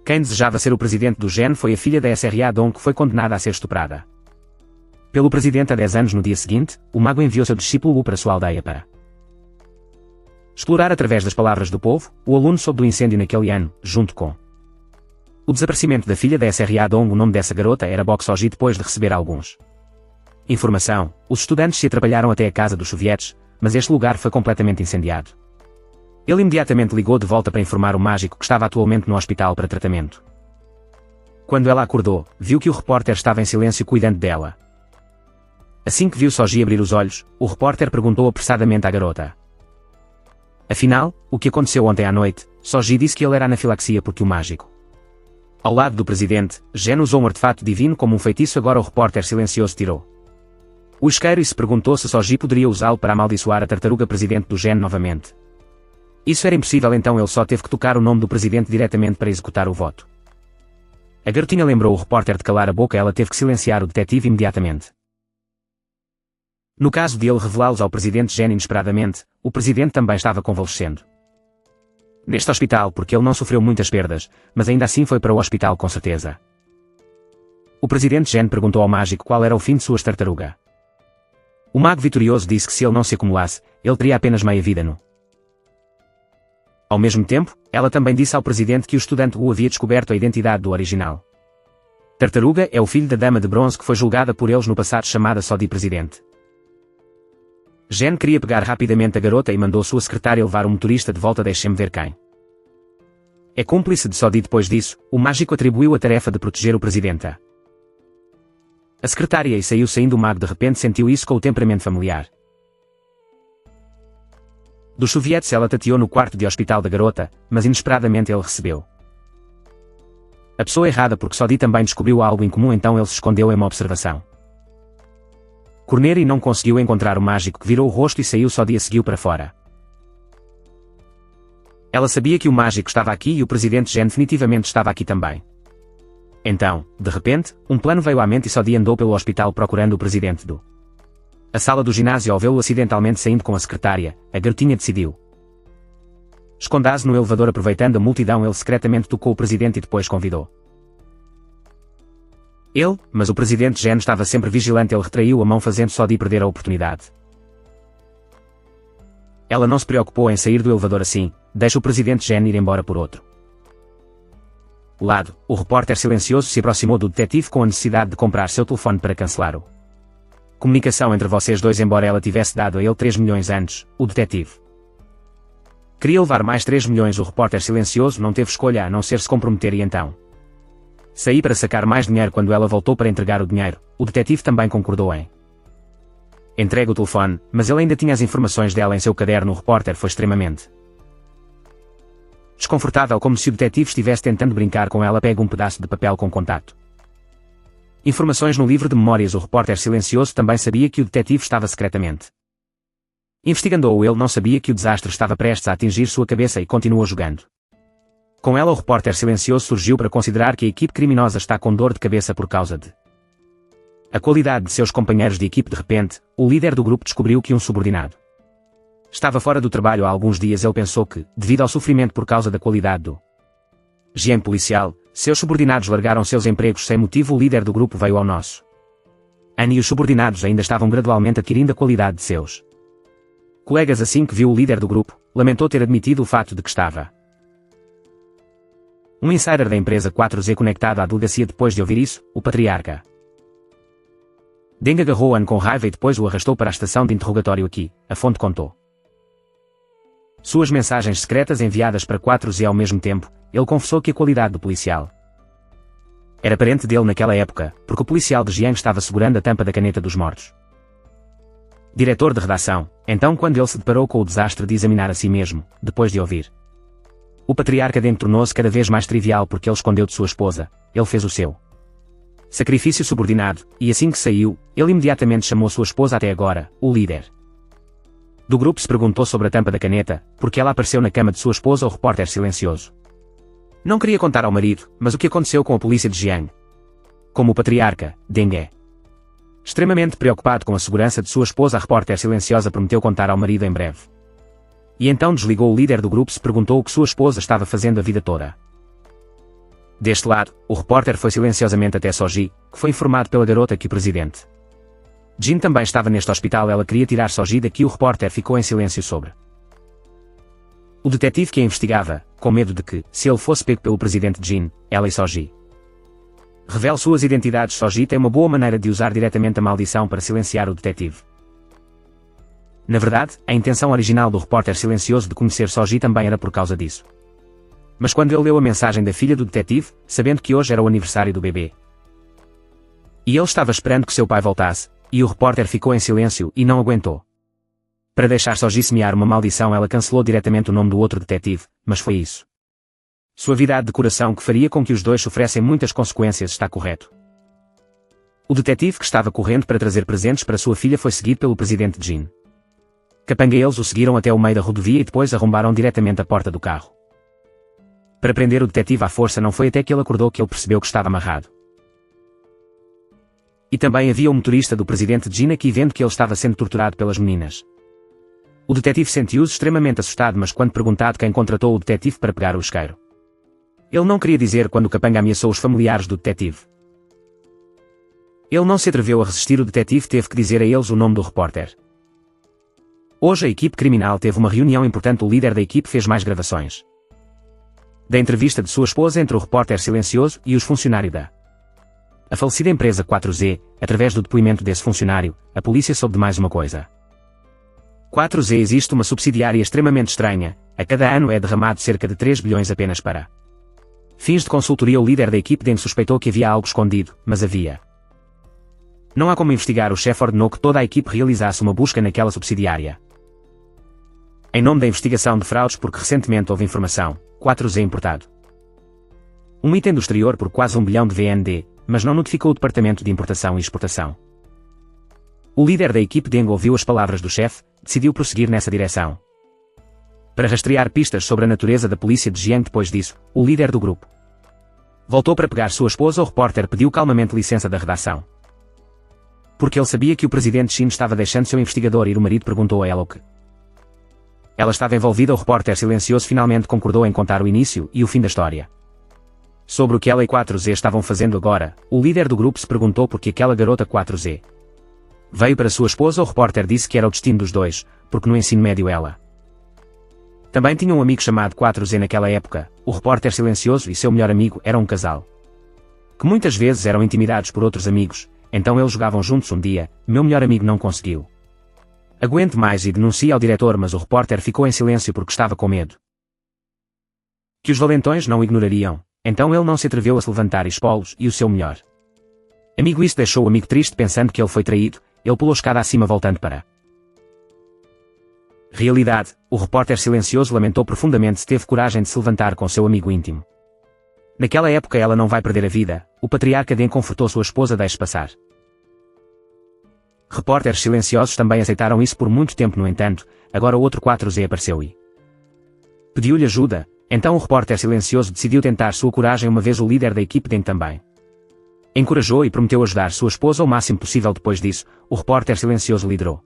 Quem desejava ser o presidente do Gen foi a filha da SRA Dong, que foi condenada a ser estuprada pelo presidente há 10 anos. No dia seguinte, o mago enviou seu discípulo Wu para sua aldeia para explorar através das palavras do povo. O aluno soube do incêndio naquele ano, junto com o desaparecimento da filha da SRA Dong. O nome dessa garota era Bok Soji. Depois de receber alguns informação, os estudantes se atrapalharam até a casa dos sovietes, mas este lugar foi completamente incendiado. Ele imediatamente ligou de volta para informar o mágico que estava atualmente no hospital para tratamento. Quando ela acordou, viu que o repórter estava em silêncio cuidando dela. Assim que viu Soji abrir os olhos, o repórter perguntou apressadamente à garota: afinal, o que aconteceu ontem à noite? Soji disse que ele era anafilaxia porque o mágico ao lado do presidente, Gen usou um artefato divino como um feitiço. Agora o repórter silencioso tirou o isqueiro e se perguntou se Soji poderia usá-lo para amaldiçoar a tartaruga presidente do Gen novamente. Isso era impossível, então ele só teve que tocar o nome do presidente diretamente para executar o voto. A garotinha lembrou o repórter de calar a boca. Ela teve que silenciar o detetive imediatamente. No caso de ele revelá-los ao presidente Gen inesperadamente, o presidente também estava convalescendo neste hospital porque ele não sofreu muitas perdas, mas ainda assim foi para o hospital com certeza. O presidente Gen perguntou ao mágico qual era o fim de sua tartaruga. O mago vitorioso disse que se ele não se acumulasse, ele teria apenas meia vida no. Ao mesmo tempo, ela também disse ao presidente que o estudante Wu havia descoberto a identidade do original tartaruga. É o filho da dama de bronze que foi julgada por eles no passado, chamada só de presidente. Gen queria pegar rapidamente a garota e mandou sua secretária levar o motorista de volta. Deixe-me ver quem é cúmplice de Sodi. Depois disso, o mágico atribuiu a tarefa de proteger o presidente a secretária e saiu. Saindo, o mago de repente sentiu isso com o temperamento familiar. Dos sovietes ela tateou no quarto de hospital da garota, mas inesperadamente ele recebeu a pessoa errada porque Sodi também descobriu algo em comum, então ele se escondeu em uma observação corner e não conseguiu encontrar o mágico que virou o rosto e saiu. Sodi a seguiu para fora. Ela sabia que o mágico estava aqui e o presidente Gen definitivamente estava aqui também. Então, de repente, um plano veio à mente e Sodi andou pelo hospital procurando o presidente a sala do ginásio. Ao vê-lo acidentalmente saindo com a secretária, a garotinha decidiu esconder-se no elevador. Aproveitando a multidão, ele secretamente tocou o presidente e depois convidou ele, mas o presidente Gen estava sempre vigilante. Ele retraiu a mão fazendo Sodi perder a oportunidade. Ela não se preocupou em sair do elevador assim, deixa o presidente Gen ir embora por outro lado. O repórter silencioso se aproximou do detetive com a necessidade de comprar seu telefone para cancelar a comunicação entre vocês dois. Embora ela tivesse dado a ele 3 milhões antes, o detetive queria levar mais 3 milhões. O repórter silencioso não teve escolha a não ser se comprometer e então saí para sacar mais dinheiro. Quando ela voltou para entregar o dinheiro, o detetive também concordou em entrega o telefone, mas ele ainda tinha as informações dela em seu caderno. O repórter foi extremamente desconfortável, como se o detetive estivesse tentando brincar com ela. Pega um pedaço de papel com contato informações no livro de memórias. O repórter silencioso também sabia que o detetive estava secretamente investigando-o. Ele não sabia que o desastre estava prestes a atingir sua cabeça e continuou jogando com ela. O repórter silencioso surgiu para considerar que a equipe criminosa está com dor de cabeça por causa de a qualidade de seus companheiros de equipe. De repente, o líder do grupo descobriu que um subordinado estava fora do trabalho há alguns dias. Ele pensou que, devido ao sofrimento por causa da qualidade do higiene policial, seus subordinados largaram seus empregos sem motivo. O líder do grupo veio ao nosso ano e os subordinados ainda estavam gradualmente adquirindo a qualidade de seus colegas. Assim que viu o líder do grupo, lamentou ter admitido o fato de que estava um insider da empresa 4Z conectado à delegacia. Depois de ouvir isso, o patriarca Deng agarrou-o com raiva e depois o arrastou para a estação de interrogatório. Aqui, a fonte contou suas mensagens secretas enviadas para 4Z. Ao mesmo tempo, ele confessou que a qualidade do policial era parente dele naquela época, porque o policial de Jiang estava segurando a tampa da caneta dos mortos. Diretor de redação, então quando ele se deparou com o desastre de examinar a si mesmo, depois de ouvir o patriarca Deng, tornou-se cada vez mais trivial porque ele escondeu de sua esposa. Ele fez o seu sacrifício subordinado, e assim que saiu, ele imediatamente chamou sua esposa. Até agora, o líder do grupo se perguntou sobre a tampa da caneta, porque ela apareceu na cama de sua esposa. O repórter silencioso não queria contar ao marido, mas o que aconteceu com a polícia de Jiang? Como o patriarca, Deng é extremamente preocupado com a segurança de sua esposa, a repórter silenciosa prometeu contar ao marido em breve. E então desligou. O líder do grupo se perguntou o que sua esposa estava fazendo a vida toda. Deste lado, o repórter foi silenciosamente até Soji, que foi informado pela garota que o presidente Jin também estava neste hospital. Ela queria tirar Soji daqui. O repórter ficou em silêncio sobre o detetive que a investigava, com medo de que, se ele fosse pego pelo presidente Jin, ela e Soji revele suas identidades. Soji tem uma boa maneira de usar diretamente a maldição para silenciar o detetive. Na verdade, a intenção original do repórter silencioso de conhecer Soji também era por causa disso. Mas quando ele leu a mensagem da filha do detetive, sabendo que hoje era o aniversário do bebê, e ele estava esperando que seu pai voltasse, e o repórter ficou em silêncio e não aguentou. Para deixar Soji semear uma maldição, ela cancelou diretamente o nome do outro detetive, mas foi isso. Suavidade de coração que faria com que os dois sofressem muitas consequências. Está correto. O detetive que estava correndo para trazer presentes para sua filha foi seguido pelo presidente Jin. Capanga eles o seguiram até o meio da rodovia e depois arrombaram diretamente a porta do carro. Para prender o detetive à força não foi até que ele acordou que ele percebeu que estava amarrado. E também havia o motorista do presidente Jin aqui vendo que ele estava sendo torturado pelas meninas. O detetive sentiu-se extremamente assustado, mas quando perguntado quem contratou o detetive para pegar o isqueiro, ele não queria dizer quando o capanga ameaçou os familiares do detetive. Ele não se atreveu a resistir. O detetive teve que dizer a eles o nome do repórter. Hoje a equipe criminal teve uma reunião importante. O líder da equipe fez mais gravações da entrevista de sua esposa entre o repórter silencioso e os funcionários da falecida empresa 4Z. Através do depoimento desse funcionário, a polícia soube de mais uma coisa. 4Z existe uma subsidiária extremamente estranha. A cada ano é derramado cerca de 3 bilhões apenas para fins de consultoria. O líder da equipe Deng suspeitou que havia algo escondido, mas havia. Não há como investigar. O chefe ordenou que toda a equipe realizasse uma busca naquela subsidiária. Em nome da investigação de fraudes porque recentemente houve informação, 4Z importado. Um item do exterior por quase 1 bilhão de VND, mas não notificou o Departamento de Importação e Exportação. O líder da equipe Deng ouviu as palavras do chefe, decidiu prosseguir nessa direção. Para rastrear pistas sobre a natureza da polícia de Jiang depois disso, o líder do grupo voltou para pegar sua esposa. O repórter pediu calmamente licença da redação. Porque ele sabia que o presidente Xin estava deixando seu investigador ir. O marido perguntou a ela o que ela estava envolvida. O repórter silencioso finalmente concordou em contar o início e o fim da história. Sobre o que ela e 4Z estavam fazendo agora, o líder do grupo se perguntou por que aquela garota 4Z veio para sua esposa. O repórter disse que era o destino dos dois, porque no ensino médio ela também tinha um amigo chamado 4Z naquela época. O repórter silencioso e seu melhor amigo eram um casal que muitas vezes eram intimidados por outros amigos, então eles jogavam juntos um dia. Meu melhor amigo não conseguiu aguente mais e denuncia ao diretor, mas o repórter ficou em silêncio porque estava com medo que os valentões não o ignorariam, então ele não se atreveu a se levantar e expô-los e o seu melhor amigo. Isso deixou o amigo triste pensando que ele foi traído. Ele pulou escada acima voltando para realidade. O repórter silencioso lamentou profundamente se teve coragem de se levantar com seu amigo íntimo. Naquela época ela não vai perder a vida. O patriarca Deng confortou sua esposa. Deixe passar. Repórteres silenciosos também aceitaram isso por muito tempo. No entanto, agora o outro 4Z apareceu e pediu-lhe ajuda. Então o repórter silencioso decidiu tentar sua coragem uma vez. O líder da equipe Deng também encorajou e prometeu ajudar sua esposa o máximo possível. Depois disso, o repórter silencioso liderou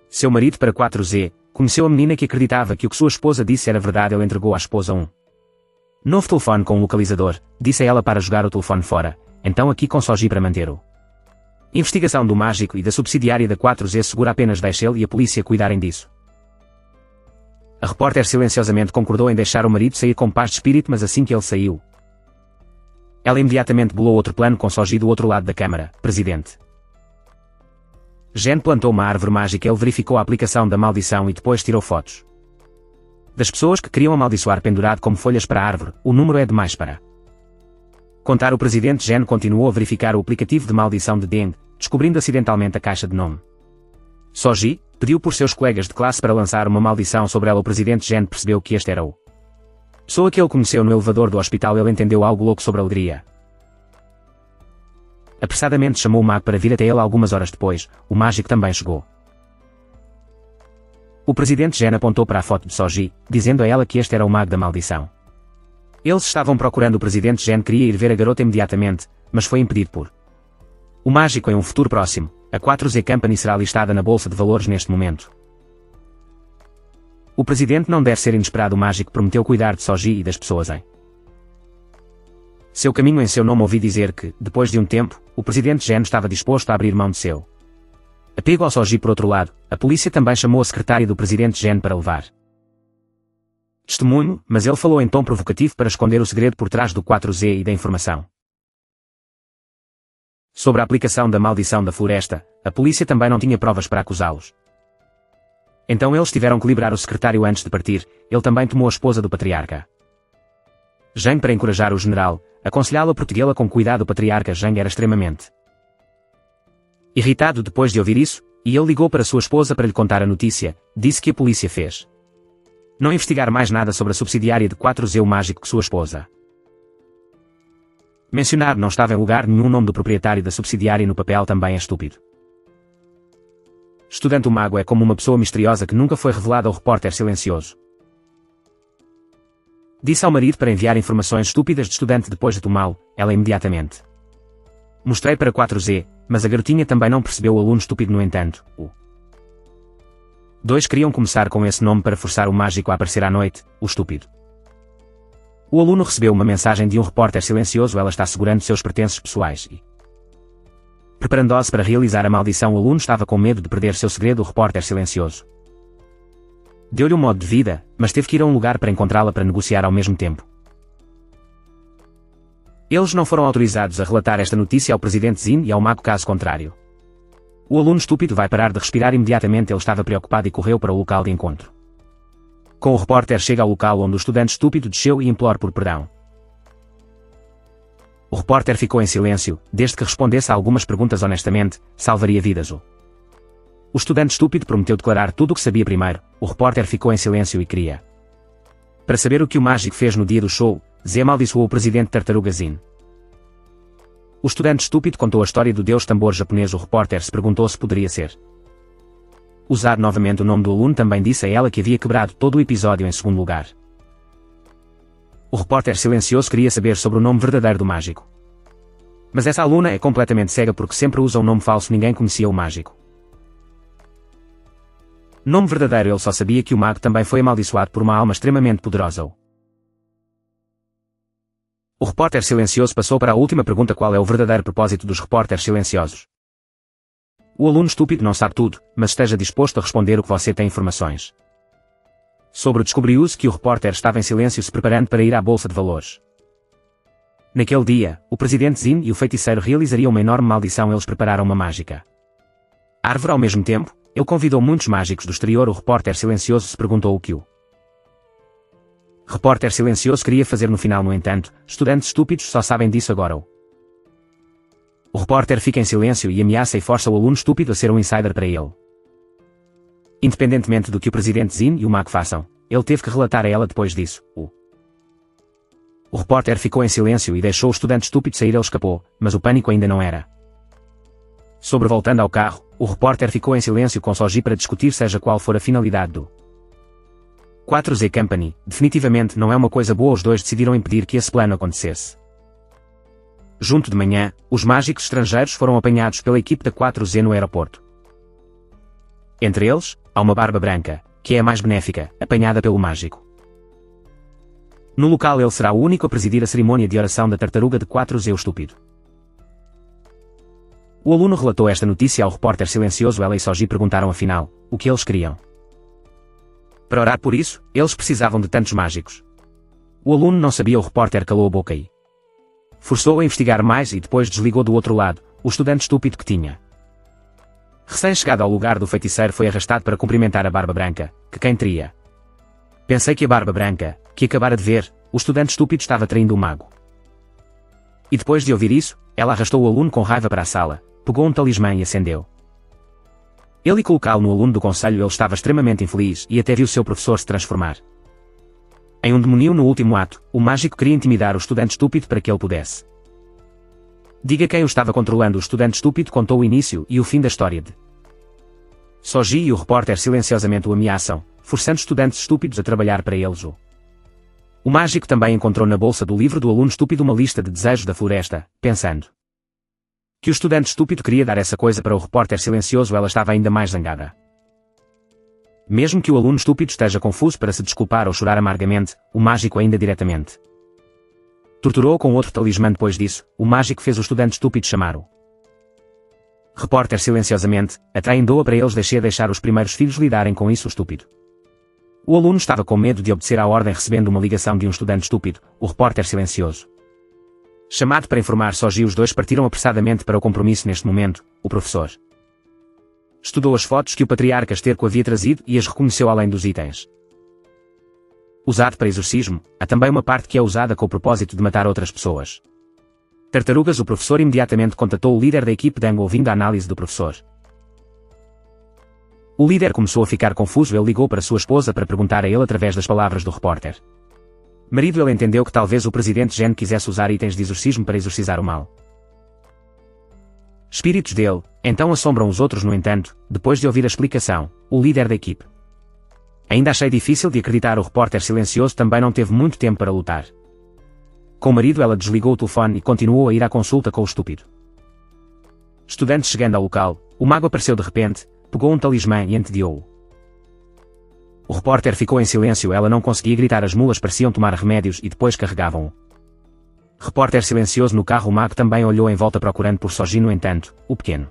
seu marido para 4Z, conheceu a menina que acreditava que o que sua esposa disse era verdade. Ele entregou à esposa um novo telefone com um localizador, disse a ela para jogar o telefone fora, então aqui com Soji para manter o investigação do mágico e da subsidiária da 4Z segura. Apenas deixe ele e a polícia cuidarem disso. A repórter silenciosamente concordou em deixar o marido sair com paz de espírito, mas assim que ele saiu, ela imediatamente bolou outro plano com Soji do outro lado da câmara. Presidente Gen plantou uma árvore mágica. Ele verificou a aplicação da maldição e depois tirou fotos das pessoas que queriam amaldiçoar pendurado como folhas para a árvore. O número é demais para contar. O presidente Gen continuou a verificar o aplicativo de maldição de Deng, descobrindo acidentalmente a caixa de nome. Soji pediu por seus colegas de classe para lançar uma maldição sobre ela. O presidente Gen percebeu que este era o pessoa que ele conheceu no elevador do hospital. Ele entendeu algo louco sobre a alegria. Apressadamente chamou o mago para vir até ele. Algumas horas depois, o mágico também chegou. O presidente Gen apontou para a foto de Soji, dizendo a ela que este era o mago da maldição. Eles estavam procurando. O presidente Gen queria ir ver a garota imediatamente, mas foi impedido por o mágico. Em um futuro próximo, a 4Z Company será listada na bolsa de valores. Neste momento, o presidente não deve ser inesperado. O mágico prometeu cuidar de Soji e das pessoas em seu caminho. Em seu nome ouvi dizer que, depois de um tempo, o presidente Gen estava disposto a abrir mão de seu apego ao Soji. Por outro lado, a polícia também chamou a secretária do presidente Gen para levar testemunho, mas ele falou em tom provocativo para esconder o segredo por trás do 4Z e da informação sobre a aplicação da maldição da floresta. A polícia também não tinha provas para acusá-los. Então eles tiveram que liberar o secretário antes de partir. Ele também tomou a esposa do patriarca Zhang para encorajar o general, aconselhá-lo a protegê-la com cuidado. O patriarca Zhang era extremamente irritado depois de ouvir isso, e ele ligou para sua esposa para lhe contar a notícia. Disse que a polícia fez não investigar mais nada sobre a subsidiária de 4Z. O mágico que sua esposa mencionar não estava em lugar nenhum. O nome do proprietário da subsidiária no papel também é estúpido. Estudante. O mago é como uma pessoa misteriosa que nunca foi revelada ao repórter silencioso. Disse ao marido para enviar informações estúpidas de estudante depois de tomá-lo. Ela imediatamente mostrei para 4Z, mas a garotinha também não percebeu o aluno estúpido. No entanto, o dois queriam começar com esse nome para forçar o mágico a aparecer à noite, o estúpido. O aluno recebeu uma mensagem de um repórter silencioso. Ela está segurando seus pertences pessoais e preparando-se para realizar a maldição. O aluno estava com medo de perder seu segredo. O repórter silencioso deu-lhe um modo de vida, mas teve que ir a um lugar para encontrá-la para negociar ao mesmo tempo. Eles não foram autorizados a relatar esta notícia ao presidente Xin e ao mago. Caso contrário, o aluno estúpido vai parar de respirar imediatamente. Ele estava preocupado e correu para o local de encontro. Com o repórter chega ao local onde o estudante estúpido desceu e implora por perdão. O repórter ficou em silêncio, desde que respondesse a algumas perguntas honestamente, salvaria vidas. O O estudante estúpido prometeu declarar tudo o que sabia primeiro. O repórter ficou em silêncio e queria. Para saber o que o mágico fez no dia do show, Z amaldiçoou o presidente Tartaruga Zin. O estudante estúpido contou a história do deus tambor japonês. O repórter se perguntou se poderia ser. Usar novamente o nome do aluno. Também disse a ela que havia quebrado todo o episódio em segundo lugar. O repórter silencioso queria saber sobre o nome verdadeiro do mágico. Mas essa aluna é completamente cega porque sempre usa um nome falso. Ninguém conhecia o mágico. Nome verdadeiro. Ele só sabia que o mago também foi amaldiçoado por uma alma extremamente poderosa. O repórter silencioso passou para a última pergunta: qual é o verdadeiro propósito dos repórteres silenciosos? O aluno estúpido não sabe tudo, mas esteja disposto a responder o que você tem informações. Sobre descobriu-se que o repórter estava em silêncio se preparando para ir à Bolsa de Valores. Naquele dia, o presidente Zin e o feiticeiro realizariam uma enorme maldição. Eles prepararam uma mágica árvore ao mesmo tempo. Ele convidou muitos mágicos do exterior. O repórter silencioso se perguntou o que o repórter silencioso queria fazer no final. No entanto, estudantes estúpidos só sabem disso agora. O repórter fica em silêncio e ameaça e força o aluno estúpido a ser um insider para ele. Independentemente do que o presidente Zin e o mago façam, ele teve que relatar a ela depois disso. O repórter ficou em silêncio e deixou o estudante estúpido sair. Ele escapou, mas o pânico ainda não era. Sobrevoltando ao carro, o repórter ficou em silêncio com Soji para discutir seja qual for a finalidade do 4Z Company. Definitivamente não é uma coisa boa. Os dois decidiram impedir que esse plano acontecesse. Junto de manhã, os mágicos estrangeiros foram apanhados pela equipe da 4Z no aeroporto. Entre eles, há uma barba branca, que é a mais benéfica, apanhada pelo mágico. No local ele será o único a presidir a cerimônia de oração da tartaruga de 4Z. O estúpido. O aluno relatou esta notícia ao repórter silencioso. Ela e Soji perguntaram afinal, o que eles queriam. Para orar por isso, eles precisavam de tantos mágicos. O aluno não sabia. O repórter calou a boca e forçou a investigar mais e depois desligou do outro lado, o estudante estúpido que tinha recém-chegado ao lugar do feiticeiro foi arrastado para cumprimentar a barba branca, que quem teria. Pensei que a barba branca, que acabara de ver, o estudante estúpido estava traindo o mago. E depois de ouvir isso, ela arrastou o aluno com raiva para a sala, pegou um talismã e acendeu. Ele ia colocá-lo no aluno do conselho. Ele estava extremamente infeliz e até viu seu professor se transformar em um demoninho no último ato. O mágico queria intimidar o estudante estúpido para que ele pudesse. Diga quem o estava controlando. O estudante estúpido contou o início e o fim da história de Soji e o repórter silenciosamente o ameaçam, forçando estudantes estúpidos a trabalhar para eles. O mágico também encontrou na bolsa do livro do aluno estúpido uma lista de desejos da floresta, pensando que o estudante estúpido queria dar essa coisa para o repórter silencioso. Ela estava ainda mais zangada. Mesmo que o aluno estúpido esteja confuso para se desculpar ou chorar amargamente, o mágico ainda diretamente torturou com outro talismã. Depois disso, o mágico fez o estudante estúpido chamar o repórter silenciosamente, atraindo-a para eles deixar os primeiros filhos lidarem com isso. O estúpido. O aluno estava com medo de obedecer à ordem, recebendo uma ligação de um estudante estúpido, o repórter silencioso. Chamado para informar Soji, os dois partiram apressadamente para o compromisso. Neste momento, o professor estudou as fotos que o patriarca Esterco havia trazido e as reconheceu além dos itens usado para exorcismo. Há também uma parte que é usada com o propósito de matar outras pessoas. Tartarugas. O professor imediatamente contatou o líder da equipe Deng. Ouvindo a análise do professor, o líder começou a ficar confuso. Ele ligou para sua esposa para perguntar a ele através das palavras do repórter marido. Ele entendeu que talvez o presidente Gen quisesse usar itens de exorcismo para exorcizar o mal. Espíritos dele, então assombram os outros. No entanto, depois de ouvir a explicação, o líder da equipe ainda achei difícil de acreditar. O repórter silencioso também não teve muito tempo para lutar com o marido. Ela desligou o telefone e continuou a ir à consulta com o estúpido estudante. Chegando ao local, o mago apareceu de repente, pegou um talismã e entediou-o. O repórter ficou em silêncio. Ela não conseguia gritar. As mulas pareciam tomar remédios e depois carregavam-o. Repórter silencioso no carro. O mago também olhou em volta procurando por Soji. No entanto, o pequeno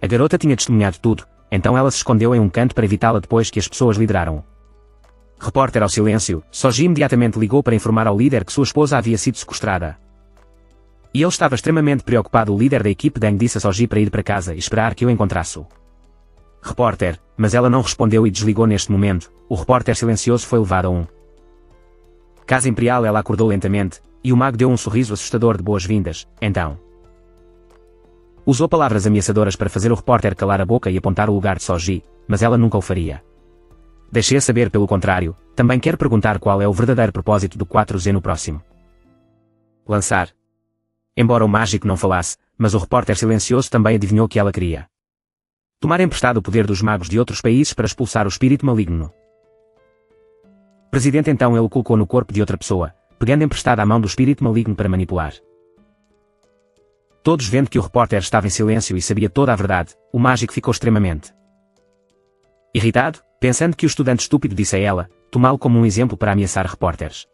a garota tinha testemunhado tudo, então ela se escondeu em um canto para evitá-la depois que as pessoas lideraram. Repórter ao silêncio. Soji imediatamente ligou para informar ao líder que sua esposa havia sido sequestrada. E ele estava extremamente preocupado. O líder da equipe Deng disse a Soji para ir para casa e esperar que o encontrasse o repórter, mas ela não respondeu e desligou. Neste momento, o repórter silencioso foi levado a casa imperial. Ela acordou lentamente, e o mago deu um sorriso assustador de boas-vindas. Então, Usou palavras ameaçadoras para fazer o repórter calar a boca e apontar o lugar de Soji, mas ela nunca o faria. Deixei-a saber, pelo contrário, também quer perguntar qual é o verdadeiro propósito do 4Z no próximo. Lançar. Embora o mágico não falasse, mas o repórter silencioso também adivinhou que ela queria. Tomar emprestado o poder dos magos de outros países para expulsar o espírito maligno. Presidente, então ele o colocou no corpo de outra pessoa, pegando emprestada a mão do espírito maligno para manipular. Todos vendo que o repórter estava em silêncio e sabia toda a verdade, o mágico ficou extremamente irritado, pensando que o estudante estúpido disse a ela, tomá-lo como um exemplo para ameaçar repórteres.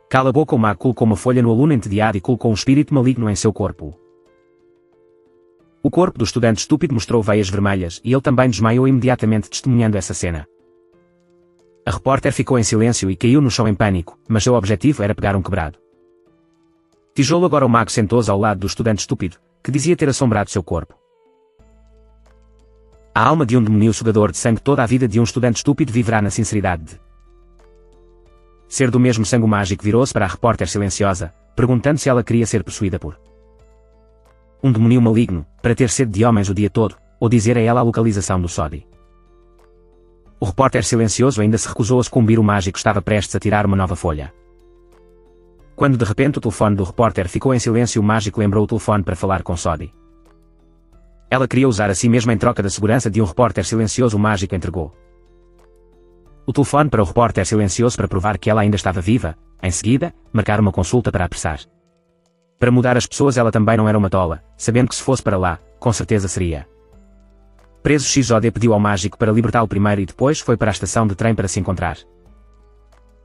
Cala a boca, o mago colocou uma folha no aluno entediado e colocou um espírito maligno em seu corpo. O corpo do estudante estúpido mostrou veias vermelhas e ele também desmaiou imediatamente testemunhando essa cena. A repórter ficou em silêncio e caiu no chão em pânico, mas seu objetivo era pegar um quebrado tijolo. Agora o mago sentou-se ao lado do estudante estúpido, que dizia ter assombrado seu corpo. A alma de um demoníaco sugador de sangue. Toda a vida de um estudante estúpido viverá na sinceridade de ser do mesmo sangue. O mágico virou-se para a repórter silenciosa, perguntando se ela queria ser possuída por um demoníaco maligno, para ter sede de homens o dia todo, ou dizer a ela a localização do Sodi. O repórter silencioso ainda se recusou a sucumbir. O mágico estava prestes a tirar uma nova folha, quando de repente o telefone do repórter ficou em silêncio. O mágico lembrou o telefone para falar com Sodi. Ela queria usar a si mesma em troca da segurança de um repórter silencioso. O mágico entregou o telefone para o repórter silencioso para provar que ela ainda estava viva. Em seguida, marcar uma consulta para apressar. Para mudar as pessoas. Ela também não era uma tola, sabendo que se fosse para lá, com certeza seria preso. XOD pediu ao mágico para libertá-lo primeiro e depois foi para a estação de trem para se encontrar.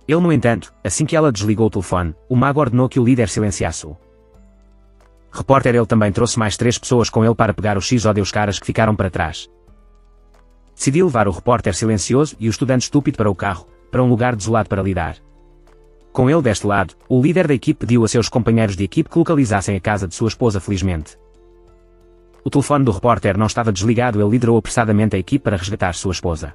Ele, no entanto, assim que ela desligou o telefone, o mago ordenou que o líder silenciasse-o. Repórter, ele também trouxe mais 3 pessoas com ele para pegar o XOD. Os caras que ficaram para trás. Decidiu levar o repórter silencioso e o estudante estúpido para o carro, para um lugar desolado para lidar com ele. Deste lado, o líder da equipe pediu a seus companheiros de equipe que localizassem a casa de sua esposa. Felizmente, o telefone do repórter não estava desligado. Ele liderou apressadamente a equipe para resgatar sua esposa.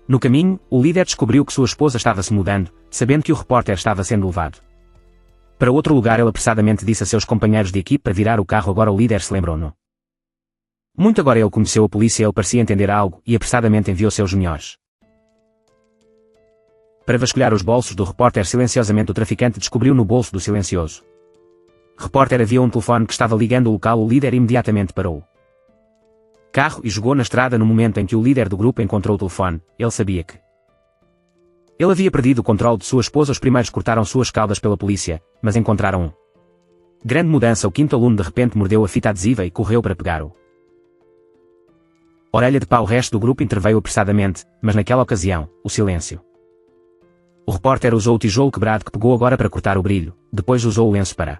No caminho, o líder descobriu que sua esposa estava se mudando, sabendo que o repórter estava sendo levado para outro lugar. Ele apressadamente disse a seus companheiros de equipe para virar o carro. Agora o líder se lembrou-no muito. Agora ele conheceu a polícia. Ele parecia entender algo e apressadamente enviou seus juniores para vasculhar os bolsos do repórter. Silenciosamente o traficante descobriu no bolso do silencioso repórter havia um telefone que estava ligando o local. O líder imediatamente parou carro e jogou na estrada. No momento em que o líder do grupo encontrou o telefone, ele sabia que ele havia perdido o controle de sua esposa. Os primeiros cortaram suas caudas pela polícia, mas encontraram grande mudança. O 5º aluno de repente mordeu a fita adesiva e correu para pegar-o. Orelha de pau. O resto do grupo interveio apressadamente, mas naquela ocasião, o silêncio. O repórter usou o tijolo quebrado que pegou agora para cortar o brilho, depois usou o lenço para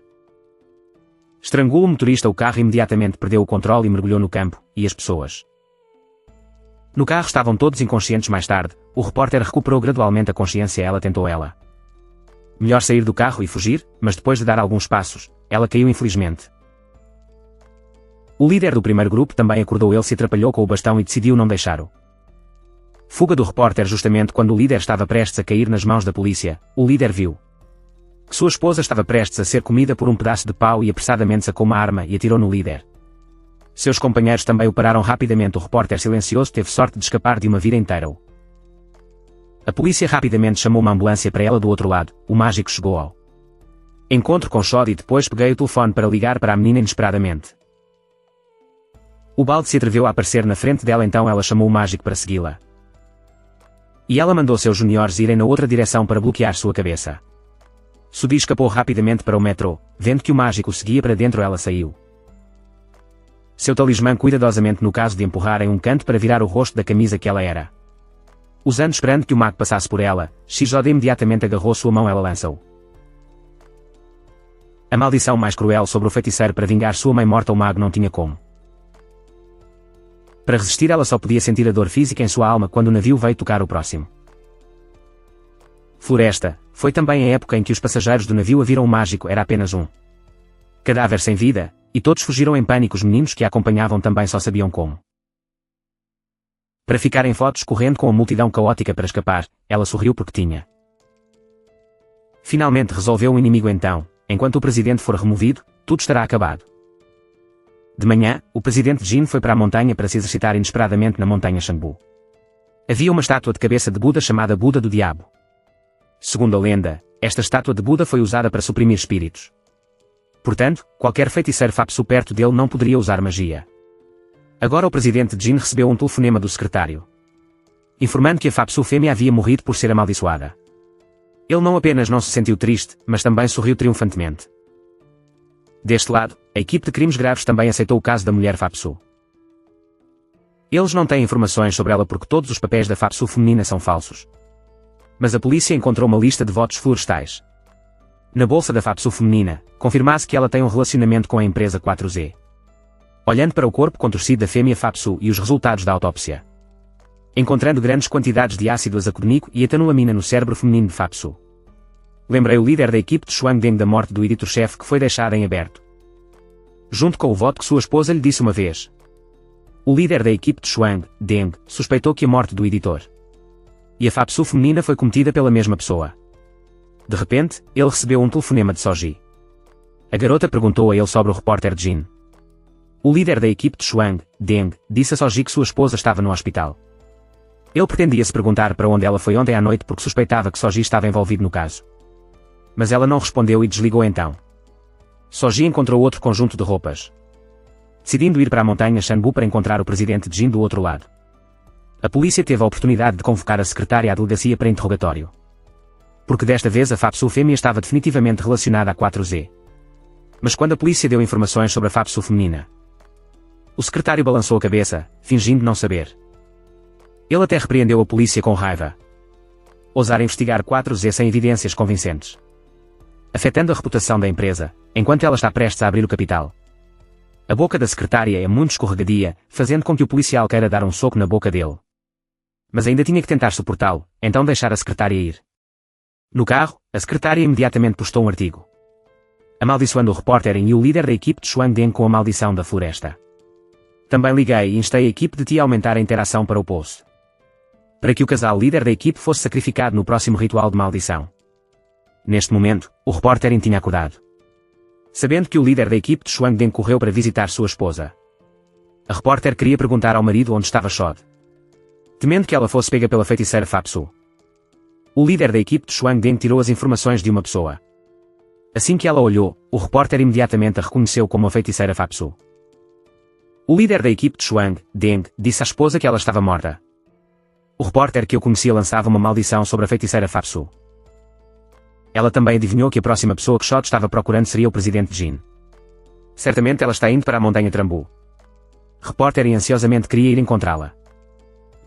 estrangulou o motorista. O carro imediatamente perdeu o controle e mergulhou no campo, e as pessoas no carro estavam todos inconscientes. Mais tarde, o repórter recuperou gradualmente a consciência. Ela tentou melhor sair do carro e fugir, mas depois de dar alguns passos, ela caiu infelizmente. O líder do primeiro grupo também acordou. Ele se atrapalhou com o bastão e decidiu não deixar-o fuga do repórter. Justamente quando o líder estava prestes a cair nas mãos da polícia, o líder viu que sua esposa estava prestes a ser comida por um pedaço de pau e apressadamente sacou uma arma e atirou no líder. Seus companheiros também o pararam rapidamente. O repórter silencioso teve sorte de escapar de uma vida inteira. A polícia rapidamente chamou uma ambulância para ela do outro lado. O mágico chegou ao encontro com Shod e depois peguei o telefone para ligar para a menina inesperadamente. O balde se atreveu a aparecer na frente dela. Então ela chamou o mágico para segui-la. E ela mandou seus juniores irem na outra direção para bloquear sua cabeça. Sudi escapou rapidamente para o metrô. Vendo que o mágico seguia para dentro, ela saiu seu talismã cuidadosamente no caso de empurrar em um canto para virar o rosto da camisa que ela era. Usando esperando que o mago passasse por ela, XOD imediatamente agarrou sua mão. Ela lançou a maldição mais cruel sobre o feiticeiro para vingar sua mãe morta. O mago não tinha como para resistir. Ela só podia sentir a dor física em sua alma quando o navio veio tocar o próximo floresta. Foi também a época em que os passageiros do navio a viram. O mágico era apenas um cadáver sem vida, e todos fugiram em pânico. Os meninos que a acompanhavam também só sabiam como para ficar em fotos correndo com a multidão caótica para escapar. Ela sorriu porque tinha finalmente resolveu o inimigo. Então, enquanto o presidente for removido, tudo estará acabado. De manhã, o presidente Jin foi para a montanha para se exercitar inesperadamente na montanha Shangbu. Havia uma estátua de cabeça de Buda chamada Buda do Diabo. Segundo a lenda, esta estátua de Buda foi usada para suprimir espíritos. Portanto, qualquer feiticeiro Fapsu perto dele não poderia usar magia. Agora o presidente Jin recebeu um telefonema do secretário, informando que a Fapsu fêmea havia morrido por ser amaldiçoada. Ele não apenas não se sentiu triste, mas também sorriu triunfantemente. Deste lado, a equipe de crimes graves também aceitou o caso da mulher Fapsu. Eles não têm informações sobre ela porque todos os papéis da Fapsu feminina são falsos. Mas a polícia encontrou uma lista de votos florestais na bolsa da Fapsu feminina, confirmasse que ela tem um relacionamento com a empresa 4Z. Olhando para o corpo contorcido da fêmea Fapsu e os resultados da autópsia, encontrando grandes quantidades de ácido azacordínico e etanolamina no cérebro feminino de Fapsu, lembrei o líder da equipe de Shuangdeng da morte do editor-chefe que foi deixada em aberto, junto com o voto que sua esposa lhe disse uma vez. O líder da equipe de Shuangdeng suspeitou que a morte do editor e a Fapsu feminina foi cometida pela mesma pessoa. De repente, ele recebeu um telefonema de Soji. A garota perguntou a ele sobre o repórter Jin. O líder da equipe de Shuangdeng disse a Soji que sua esposa estava no hospital. Ele pretendia se perguntar para onde ela foi ontem à noite porque suspeitava que Soji estava envolvido no caso. Mas ela não respondeu e desligou então. Soji encontrou outro conjunto de roupas, decidindo ir para a montanha Shangbu para encontrar o presidente Jin do outro lado. A polícia teve a oportunidade de convocar a secretária à delegacia para interrogatório, porque desta vez a Fapsu fêmea estava definitivamente relacionada à 4Z. Mas quando a polícia deu informações sobre a Fapsu feminina, o secretário balançou a cabeça, fingindo não saber. Ele até repreendeu a polícia com raiva. Ousar investigar 4Z sem evidências convincentes, afetando a reputação da empresa, enquanto ela está prestes a abrir o capital. A boca da secretária é muito escorregadia, fazendo com que o policial queira dar um soco na boca dele. Mas ainda tinha que tentar suportá-lo, então deixar a secretária ir. No carro, a secretária imediatamente postou um artigo, amaldiçoando o repórter e o líder da equipe de Shuangdeng com a maldição da floresta. Também liguei e instei a equipe de Ti a aumentar a interação para o post, para que o casal líder da equipe fosse sacrificado no próximo ritual de maldição. Neste momento, o repórter tinha acordado, sabendo que o líder da equipe de Shuangdeng correu para visitar sua esposa. A repórter queria perguntar ao marido onde estava Shod, temendo que ela fosse pega pela feiticeira Fapsu. O líder da equipe de Shuangdeng tirou as informações de uma pessoa. Assim que ela olhou, o repórter imediatamente a reconheceu como a feiticeira Fapsu. O líder da equipe de Shuangdeng disse à esposa que ela estava morta. O repórter que eu conhecia lançava uma maldição sobre a feiticeira Fapsu. Ela também adivinhou que a próxima pessoa que Shod estava procurando seria o presidente Jin. Certamente ela está indo para a montanha Trambu. Repórter ansiosamente queria ir encontrá-la,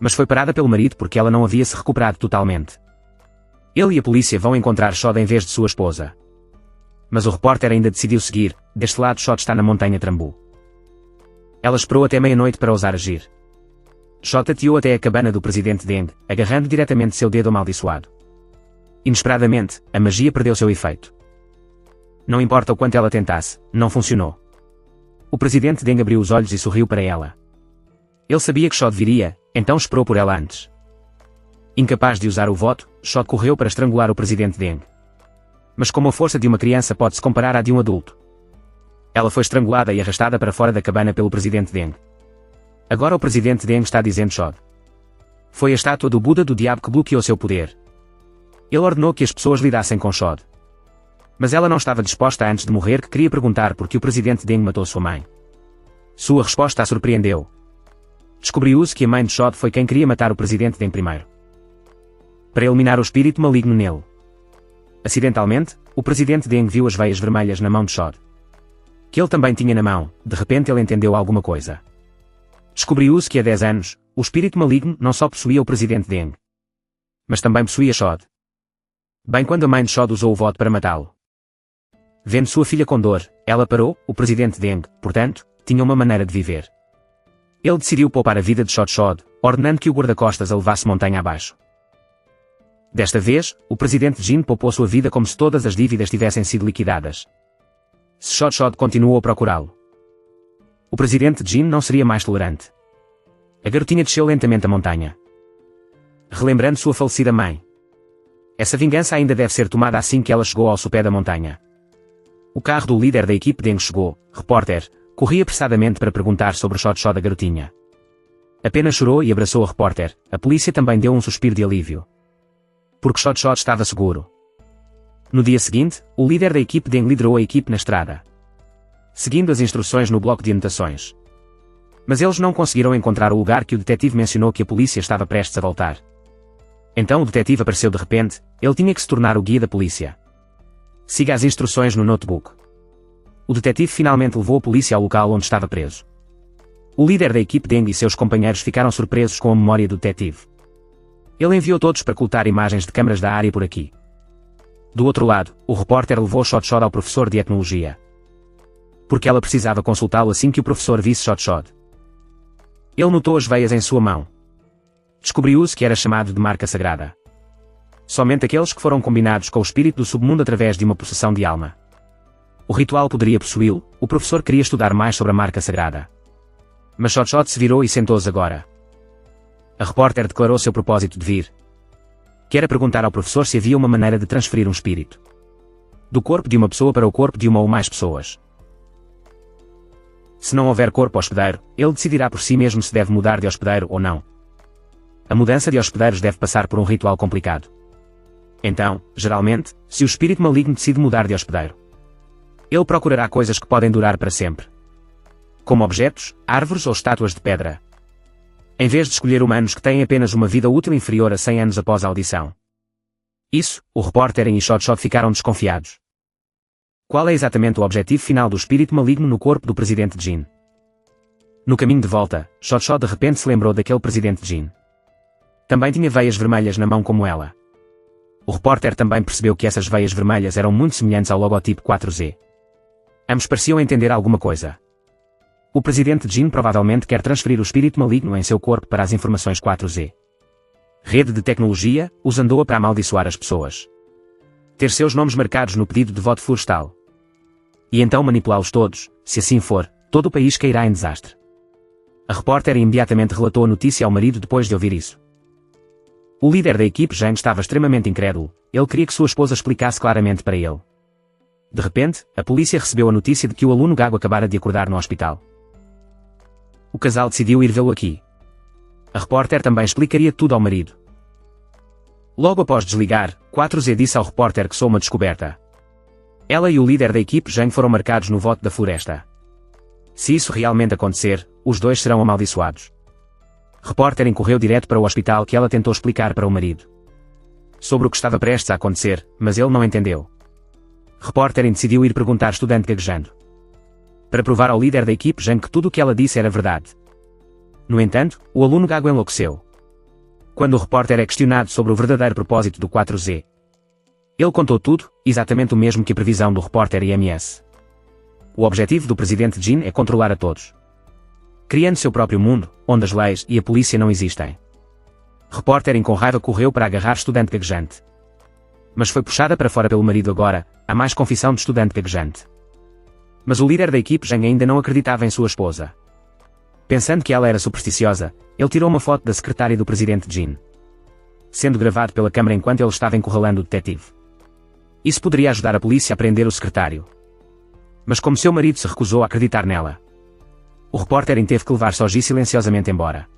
mas foi parada pelo marido porque ela não havia se recuperado totalmente. Ele e a polícia vão encontrar Shod em vez de sua esposa. Mas o repórter ainda decidiu seguir. Deste lado Shod está na montanha Trambu. Ela esperou até meia-noite para ousar agir. Shod tateou até a cabana do presidente Deng, agarrando diretamente seu dedo amaldiçoado. Inesperadamente, a magia perdeu seu efeito. Não importa o quanto ela tentasse, não funcionou. O presidente Deng abriu os olhos e sorriu para ela. Ele sabia que Shod viria, então esperou por ela antes. Incapaz de usar o voto, Shod correu para estrangular o presidente Deng. Mas como a força de uma criança pode-se comparar à de um adulto. Ela foi estrangulada e arrastada para fora da cabana pelo presidente Deng. Agora o presidente Deng está dizendo Shod. Foi a estátua do Buda do Diabo que bloqueou seu poder. Ele ordenou que as pessoas lidassem com Shod. Mas ela não estava disposta antes de morrer que queria perguntar por que o presidente Deng matou sua mãe. Sua resposta a surpreendeu. Descobriu-se que a mãe de Shod foi quem queria matar o presidente Deng primeiro, para eliminar o espírito maligno nele. Acidentalmente, o presidente Deng viu as veias vermelhas na mão de Shod, que ele também tinha na mão. De repente ele entendeu alguma coisa. Descobriu-se que há 10 anos, o espírito maligno não só possuía o presidente Deng, mas também possuía Shod. Bem quando a mãe de Shod usou o voto para matá-lo. Vendo sua filha com dor, ela parou. O presidente Deng, portanto, tinha uma maneira de viver. Ele decidiu poupar a vida de Shod, ordenando que o guarda-costas a levasse montanha abaixo. Desta vez, o presidente Jin poupou sua vida como se todas as dívidas tivessem sido liquidadas. Se Shod continuou a procurá-lo, o presidente Jin não seria mais tolerante. A garotinha desceu lentamente a montanha, relembrando sua falecida mãe. Essa vingança ainda deve ser tomada assim que ela chegou ao sopé da montanha. O carro do líder da equipe Deng chegou. Repórter, Corri apressadamente para perguntar sobre o Shot da garotinha. Apenas chorou e abraçou a repórter. A polícia também deu um suspiro de alívio. Porque Shot estava seguro. No dia seguinte, o líder da equipe Deng liderou a equipe na estrada, seguindo as instruções no bloco de anotações. Mas eles não conseguiram encontrar o lugar que o detetive mencionou que a polícia estava prestes a voltar. Então o detetive apareceu de repente. Ele tinha que se tornar o guia da polícia. Siga as instruções no notebook. O detetive finalmente levou a polícia ao local onde estava preso. O líder da equipe Deng e seus companheiros ficaram surpresos com a memória do detetive. Ele enviou todos para coletar imagens de câmaras da área por aqui. Do outro lado, o repórter levou Shot ao professor de etnologia, porque ela precisava consultá-lo assim que o professor visse Shot. Ele notou as veias em sua mão. Descobriu-se que era chamado de marca sagrada. Somente aqueles que foram combinados com o espírito do submundo através de uma possessão de alma. O ritual poderia possuí-lo. O professor queria estudar mais sobre a marca sagrada. Mas Shot se virou e sentou-se agora. A repórter declarou seu propósito de vir. Que era perguntar ao professor se havia uma maneira de transferir um espírito do corpo de uma pessoa para o corpo de uma ou mais pessoas. Se não houver corpo hospedeiro, ele decidirá por si mesmo se deve mudar de hospedeiro ou não. A mudança de hospedeiros deve passar por um ritual complicado. Então, geralmente, se o espírito maligno decide mudar de hospedeiro, ele procurará coisas que podem durar para sempre, como objetos, árvores ou estátuas de pedra, em vez de escolher humanos que têm apenas uma vida útil inferior a 100 anos após a audição. Isso, o repórter e Shot ficaram desconfiados. Qual é exatamente o objetivo final do espírito maligno no corpo do presidente Jin? No caminho de volta, Shot de repente se lembrou daquele presidente Jin. Também tinha veias vermelhas na mão como ela. O repórter também percebeu que essas veias vermelhas eram muito semelhantes ao logotipo 4Z. Ambos pareciam entender alguma coisa. O presidente Jin provavelmente quer transferir o espírito maligno em seu corpo para as informações 4Z. Rede de tecnologia, usando-a para amaldiçoar as pessoas. Ter seus nomes marcados no pedido de voto florestal. E então manipulá-los todos. Se assim for, todo o país cairá em desastre. A repórter imediatamente relatou a notícia ao marido depois de ouvir isso. O líder da equipe Zhang estava extremamente incrédulo. Ele queria que sua esposa explicasse claramente para ele. De repente, a polícia recebeu a notícia de que o aluno Gago acabara de acordar no hospital. O casal decidiu ir vê-lo aqui. A repórter também explicaria tudo ao marido. Logo após desligar, 4Z disse ao repórter que sou uma descoberta. Ela e o líder da equipe Zhang foram marcados no voto da floresta. Se isso realmente acontecer, os dois serão amaldiçoados. Repórter incorreu direto para o hospital que ela tentou explicar para o marido sobre o que estava prestes a acontecer, mas ele não entendeu. Repórter decidiu ir perguntar estudante gaguejando, para provar ao líder da equipe Zhang que tudo o que ela disse era verdade. No entanto, o aluno Gago enlouqueceu. Quando o repórter é questionado sobre o verdadeiro propósito do 4Z, ele contou tudo, exatamente o mesmo que a previsão do repórter IMS. O objetivo do presidente Jin é controlar a todos, criando seu próprio mundo, onde as leis e a polícia não existem. Repórter com raiva correu para agarrar estudante gaguejante. Mas foi puxada para fora pelo marido agora. Há mais confissão de estudante gaguejante. Mas o líder da equipe Zhang ainda não acreditava em sua esposa. Pensando que ela era supersticiosa, ele tirou uma foto da secretária do presidente Jin, sendo gravado pela câmara enquanto ele estava encurralando o detetive. Isso poderia ajudar a polícia a prender o secretário. Mas como seu marido se recusou a acreditar nela, o repórter teve que levar Soji silenciosamente embora.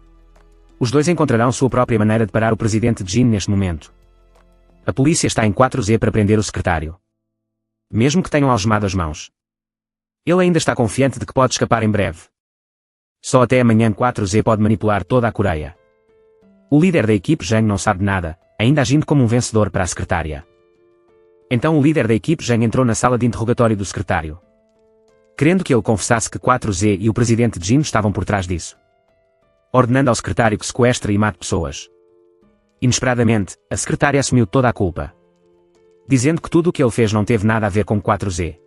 Os dois encontrarão sua própria maneira de parar o presidente Jin neste momento. A polícia está em 4Z para prender o secretário, mesmo que tenham algemado as mãos. Ele ainda está confiante de que pode escapar em breve. Só até amanhã 4Z pode manipular toda a Coreia. O líder da equipe Zhang não sabe nada, ainda agindo como um vencedor para a secretária. Então o líder da equipe Zhang entrou na sala de interrogatório do secretário, querendo que ele confessasse que 4Z e o presidente Jin estavam por trás disso, ordenando ao secretário que sequestre e mate pessoas. Inesperadamente, a secretária assumiu toda a culpa, dizendo que tudo o que ele fez não teve nada a ver com 4Z.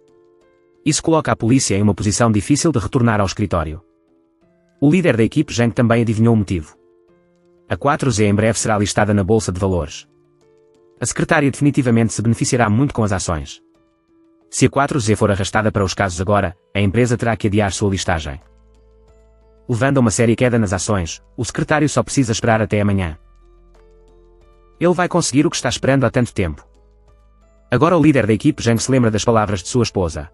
Isso coloca a polícia em uma posição difícil de retornar ao escritório. O líder da equipe Zhang também adivinhou o motivo. A 4Z em breve será listada na Bolsa de Valores. A secretária definitivamente se beneficiará muito com as ações. Se a 4Z for arrastada para os casos agora, a empresa terá que adiar sua listagem, levando a uma séria queda nas ações. O secretário só precisa esperar até amanhã. Ele vai conseguir o que está esperando há tanto tempo. Agora o líder da equipe Zhang se lembra das palavras de sua esposa.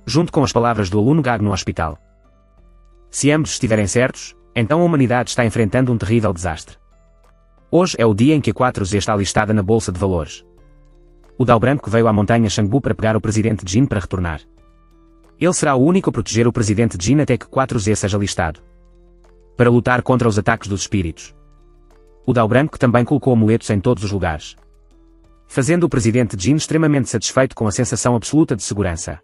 junto com as palavras do aluno gago no hospital. Se ambos estiverem certos, então a humanidade está enfrentando um terrível desastre. Hoje é o dia em que a 4Z está listada na Bolsa de Valores. O Dao Branco veio à montanha Xangbu para pegar o presidente Jin para retornar. Ele será o único a proteger o presidente Jin até que 4Z seja listado. Para lutar contra os ataques dos espíritos. O Dao Branco também colocou amuletos em todos os lugares, fazendo o presidente Jin extremamente satisfeito com a sensação absoluta de segurança.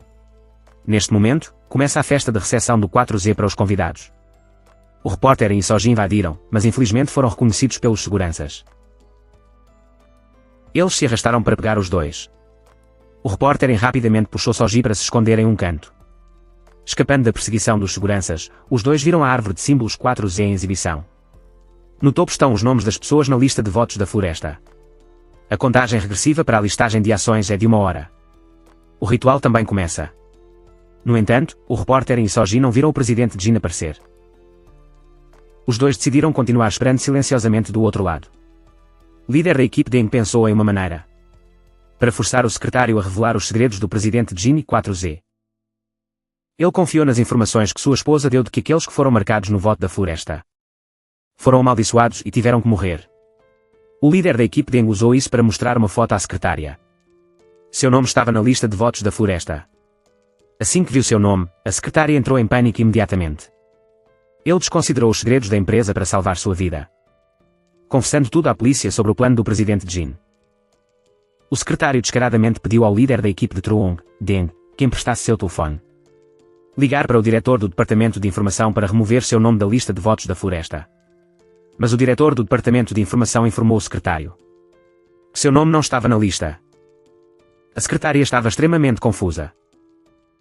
Neste momento, começa a festa de recepção do 4Z para os convidados. O repórter e Soji invadiram, mas infelizmente foram reconhecidos pelos seguranças. Eles se arrastaram para pegar os dois. O repórter rapidamente puxou Soji para se esconder em um canto. Escapando da perseguição dos seguranças, os dois viram a árvore de símbolos 4Z em exibição. No topo estão os nomes das pessoas na lista de votos da floresta. A contagem regressiva para a listagem de ações é de 1 hora. O ritual também começa. No entanto, o repórter e Soji não viram o presidente Jin aparecer. Os dois decidiram continuar esperando silenciosamente do outro lado. O líder da equipe Deng pensou em uma maneira para forçar o secretário a revelar os segredos do presidente Jin e 4Z. Ele confiou nas informações que sua esposa deu de que aqueles que foram marcados no voto da floresta foram amaldiçoados e tiveram que morrer. O líder da equipe Deng usou isso para mostrar uma foto à secretária. Seu nome estava na lista de votos da floresta. Assim que viu seu nome, a secretária entrou em pânico imediatamente. Ele desconsiderou os segredos da empresa para salvar sua vida, confessando tudo à polícia sobre o plano do presidente Jin. O secretário descaradamente pediu ao líder da equipe de Truong, Deng, que emprestasse seu telefone. Ligar para o diretor do Departamento de Informação para remover seu nome da lista de votos da floresta. Mas o diretor do Departamento de Informação informou o secretário que seu nome não estava na lista. A secretária estava extremamente confusa.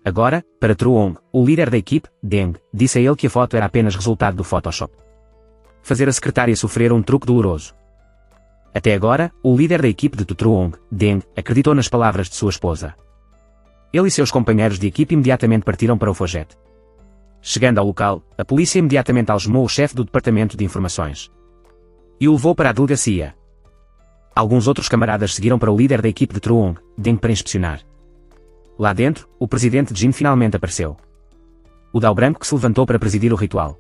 Agora, para Truong, o líder da equipe, Deng, disse a ele que a foto era apenas resultado do Photoshop. Fazer a secretária sofrer um truque doloroso. Até agora, o líder da equipe de Truong, Deng, acreditou nas palavras de sua esposa. Ele e seus companheiros de equipe imediatamente partiram para o Fojete. Chegando ao local, a polícia imediatamente algemou o chefe do Departamento de Informações e o levou para a delegacia. Alguns outros camaradas seguiram para o líder da equipe de Truong, Deng, para inspecionar. Lá dentro, o presidente Jin finalmente apareceu. O Dao Branco que se levantou para presidir o ritual.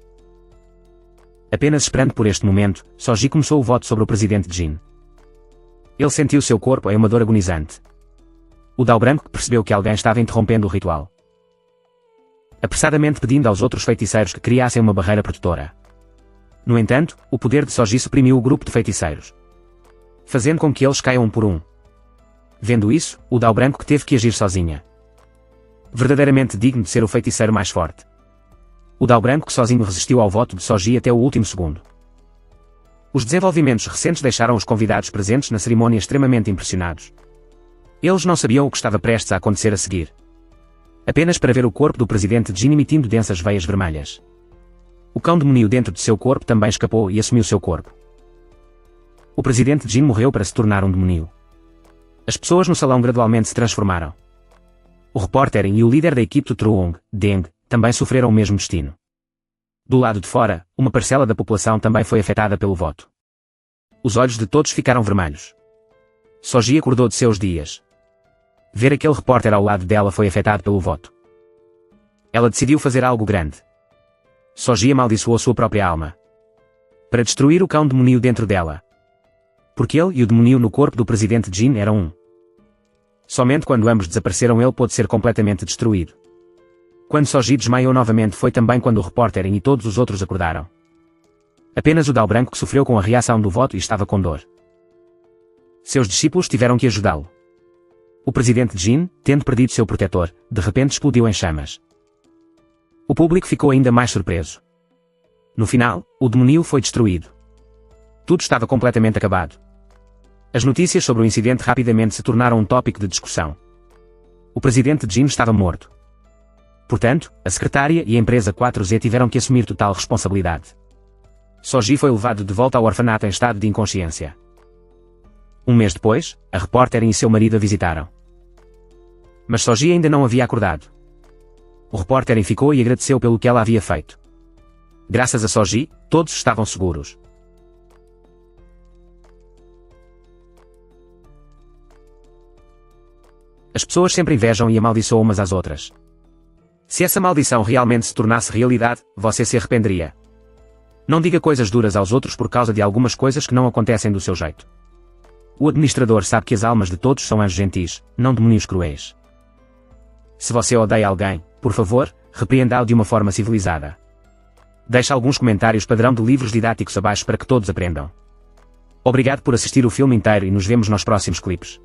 Apenas esperando por este momento, Soji começou o voto sobre o presidente Jin. Ele sentiu seu corpo em uma dor agonizante. O Dao Branco percebeu que alguém estava interrompendo o ritual, apressadamente pedindo aos outros feiticeiros que criassem uma barreira protetora. No entanto, o poder de Soji suprimiu o grupo de feiticeiros, fazendo com que eles caiam um por um. Vendo isso, o Dao Branco que teve que agir sozinha. Verdadeiramente digno de ser o feiticeiro mais forte. O Dao Branco que sozinho resistiu ao voto de Soji até o último segundo. Os desenvolvimentos recentes deixaram os convidados presentes na cerimônia extremamente impressionados. Eles não sabiam o que estava prestes a acontecer a seguir. Apenas para ver o corpo do presidente Jin emitindo densas veias vermelhas. O cão demoníaco dentro de seu corpo também escapou e assumiu seu corpo. O presidente Jin morreu para se tornar um demoníaco. As pessoas no salão gradualmente se transformaram. O repórter e o líder da equipe do Truong, Deng, também sofreram o mesmo destino. Do lado de fora, uma parcela da população também foi afetada pelo voto. Os olhos de todos ficaram vermelhos. Soji acordou de seus dias. Ver aquele repórter ao lado dela foi afetado pelo voto. Ela decidiu fazer algo grande. Soji amaldiçoou sua própria alma para destruir o cão demoníaco dentro dela. Porque ele e o demoníaco no corpo do presidente Jin eram um. Somente quando ambos desapareceram ele pôde ser completamente destruído. Quando Soji desmaiou novamente foi também quando o repórter e todos os outros acordaram. Apenas o Dao Branco que sofreu com a reação do voto e estava com dor. Seus discípulos tiveram que ajudá-lo. O presidente Jin, tendo perdido seu protetor, de repente explodiu em chamas. O público ficou ainda mais surpreso. No final, o demoníaco foi destruído. Tudo estava completamente acabado. As notícias sobre o incidente rapidamente se tornaram um tópico de discussão. O presidente Jin estava morto. Portanto, a secretária e a empresa 4Z tiveram que assumir total responsabilidade. Soji foi levado de volta ao orfanato em estado de inconsciência. Um mês depois, a repórter e seu marido a visitaram. Mas Soji ainda não havia acordado. O repórter ficou e agradeceu pelo que ela havia feito. Graças a Soji, todos estavam seguros. As pessoas sempre invejam e amaldiçoam umas às outras. Se essa maldição realmente se tornasse realidade, você se arrependeria. Não diga coisas duras aos outros por causa de algumas coisas que não acontecem do seu jeito. O administrador sabe que as almas de todos são anjos gentis, não demónios cruéis. Se você odeia alguém, por favor, repreenda-o de uma forma civilizada. Deixe alguns comentários padrão de livros didáticos abaixo para que todos aprendam. Obrigado por assistir o filme inteiro e nos vemos nos próximos clipes.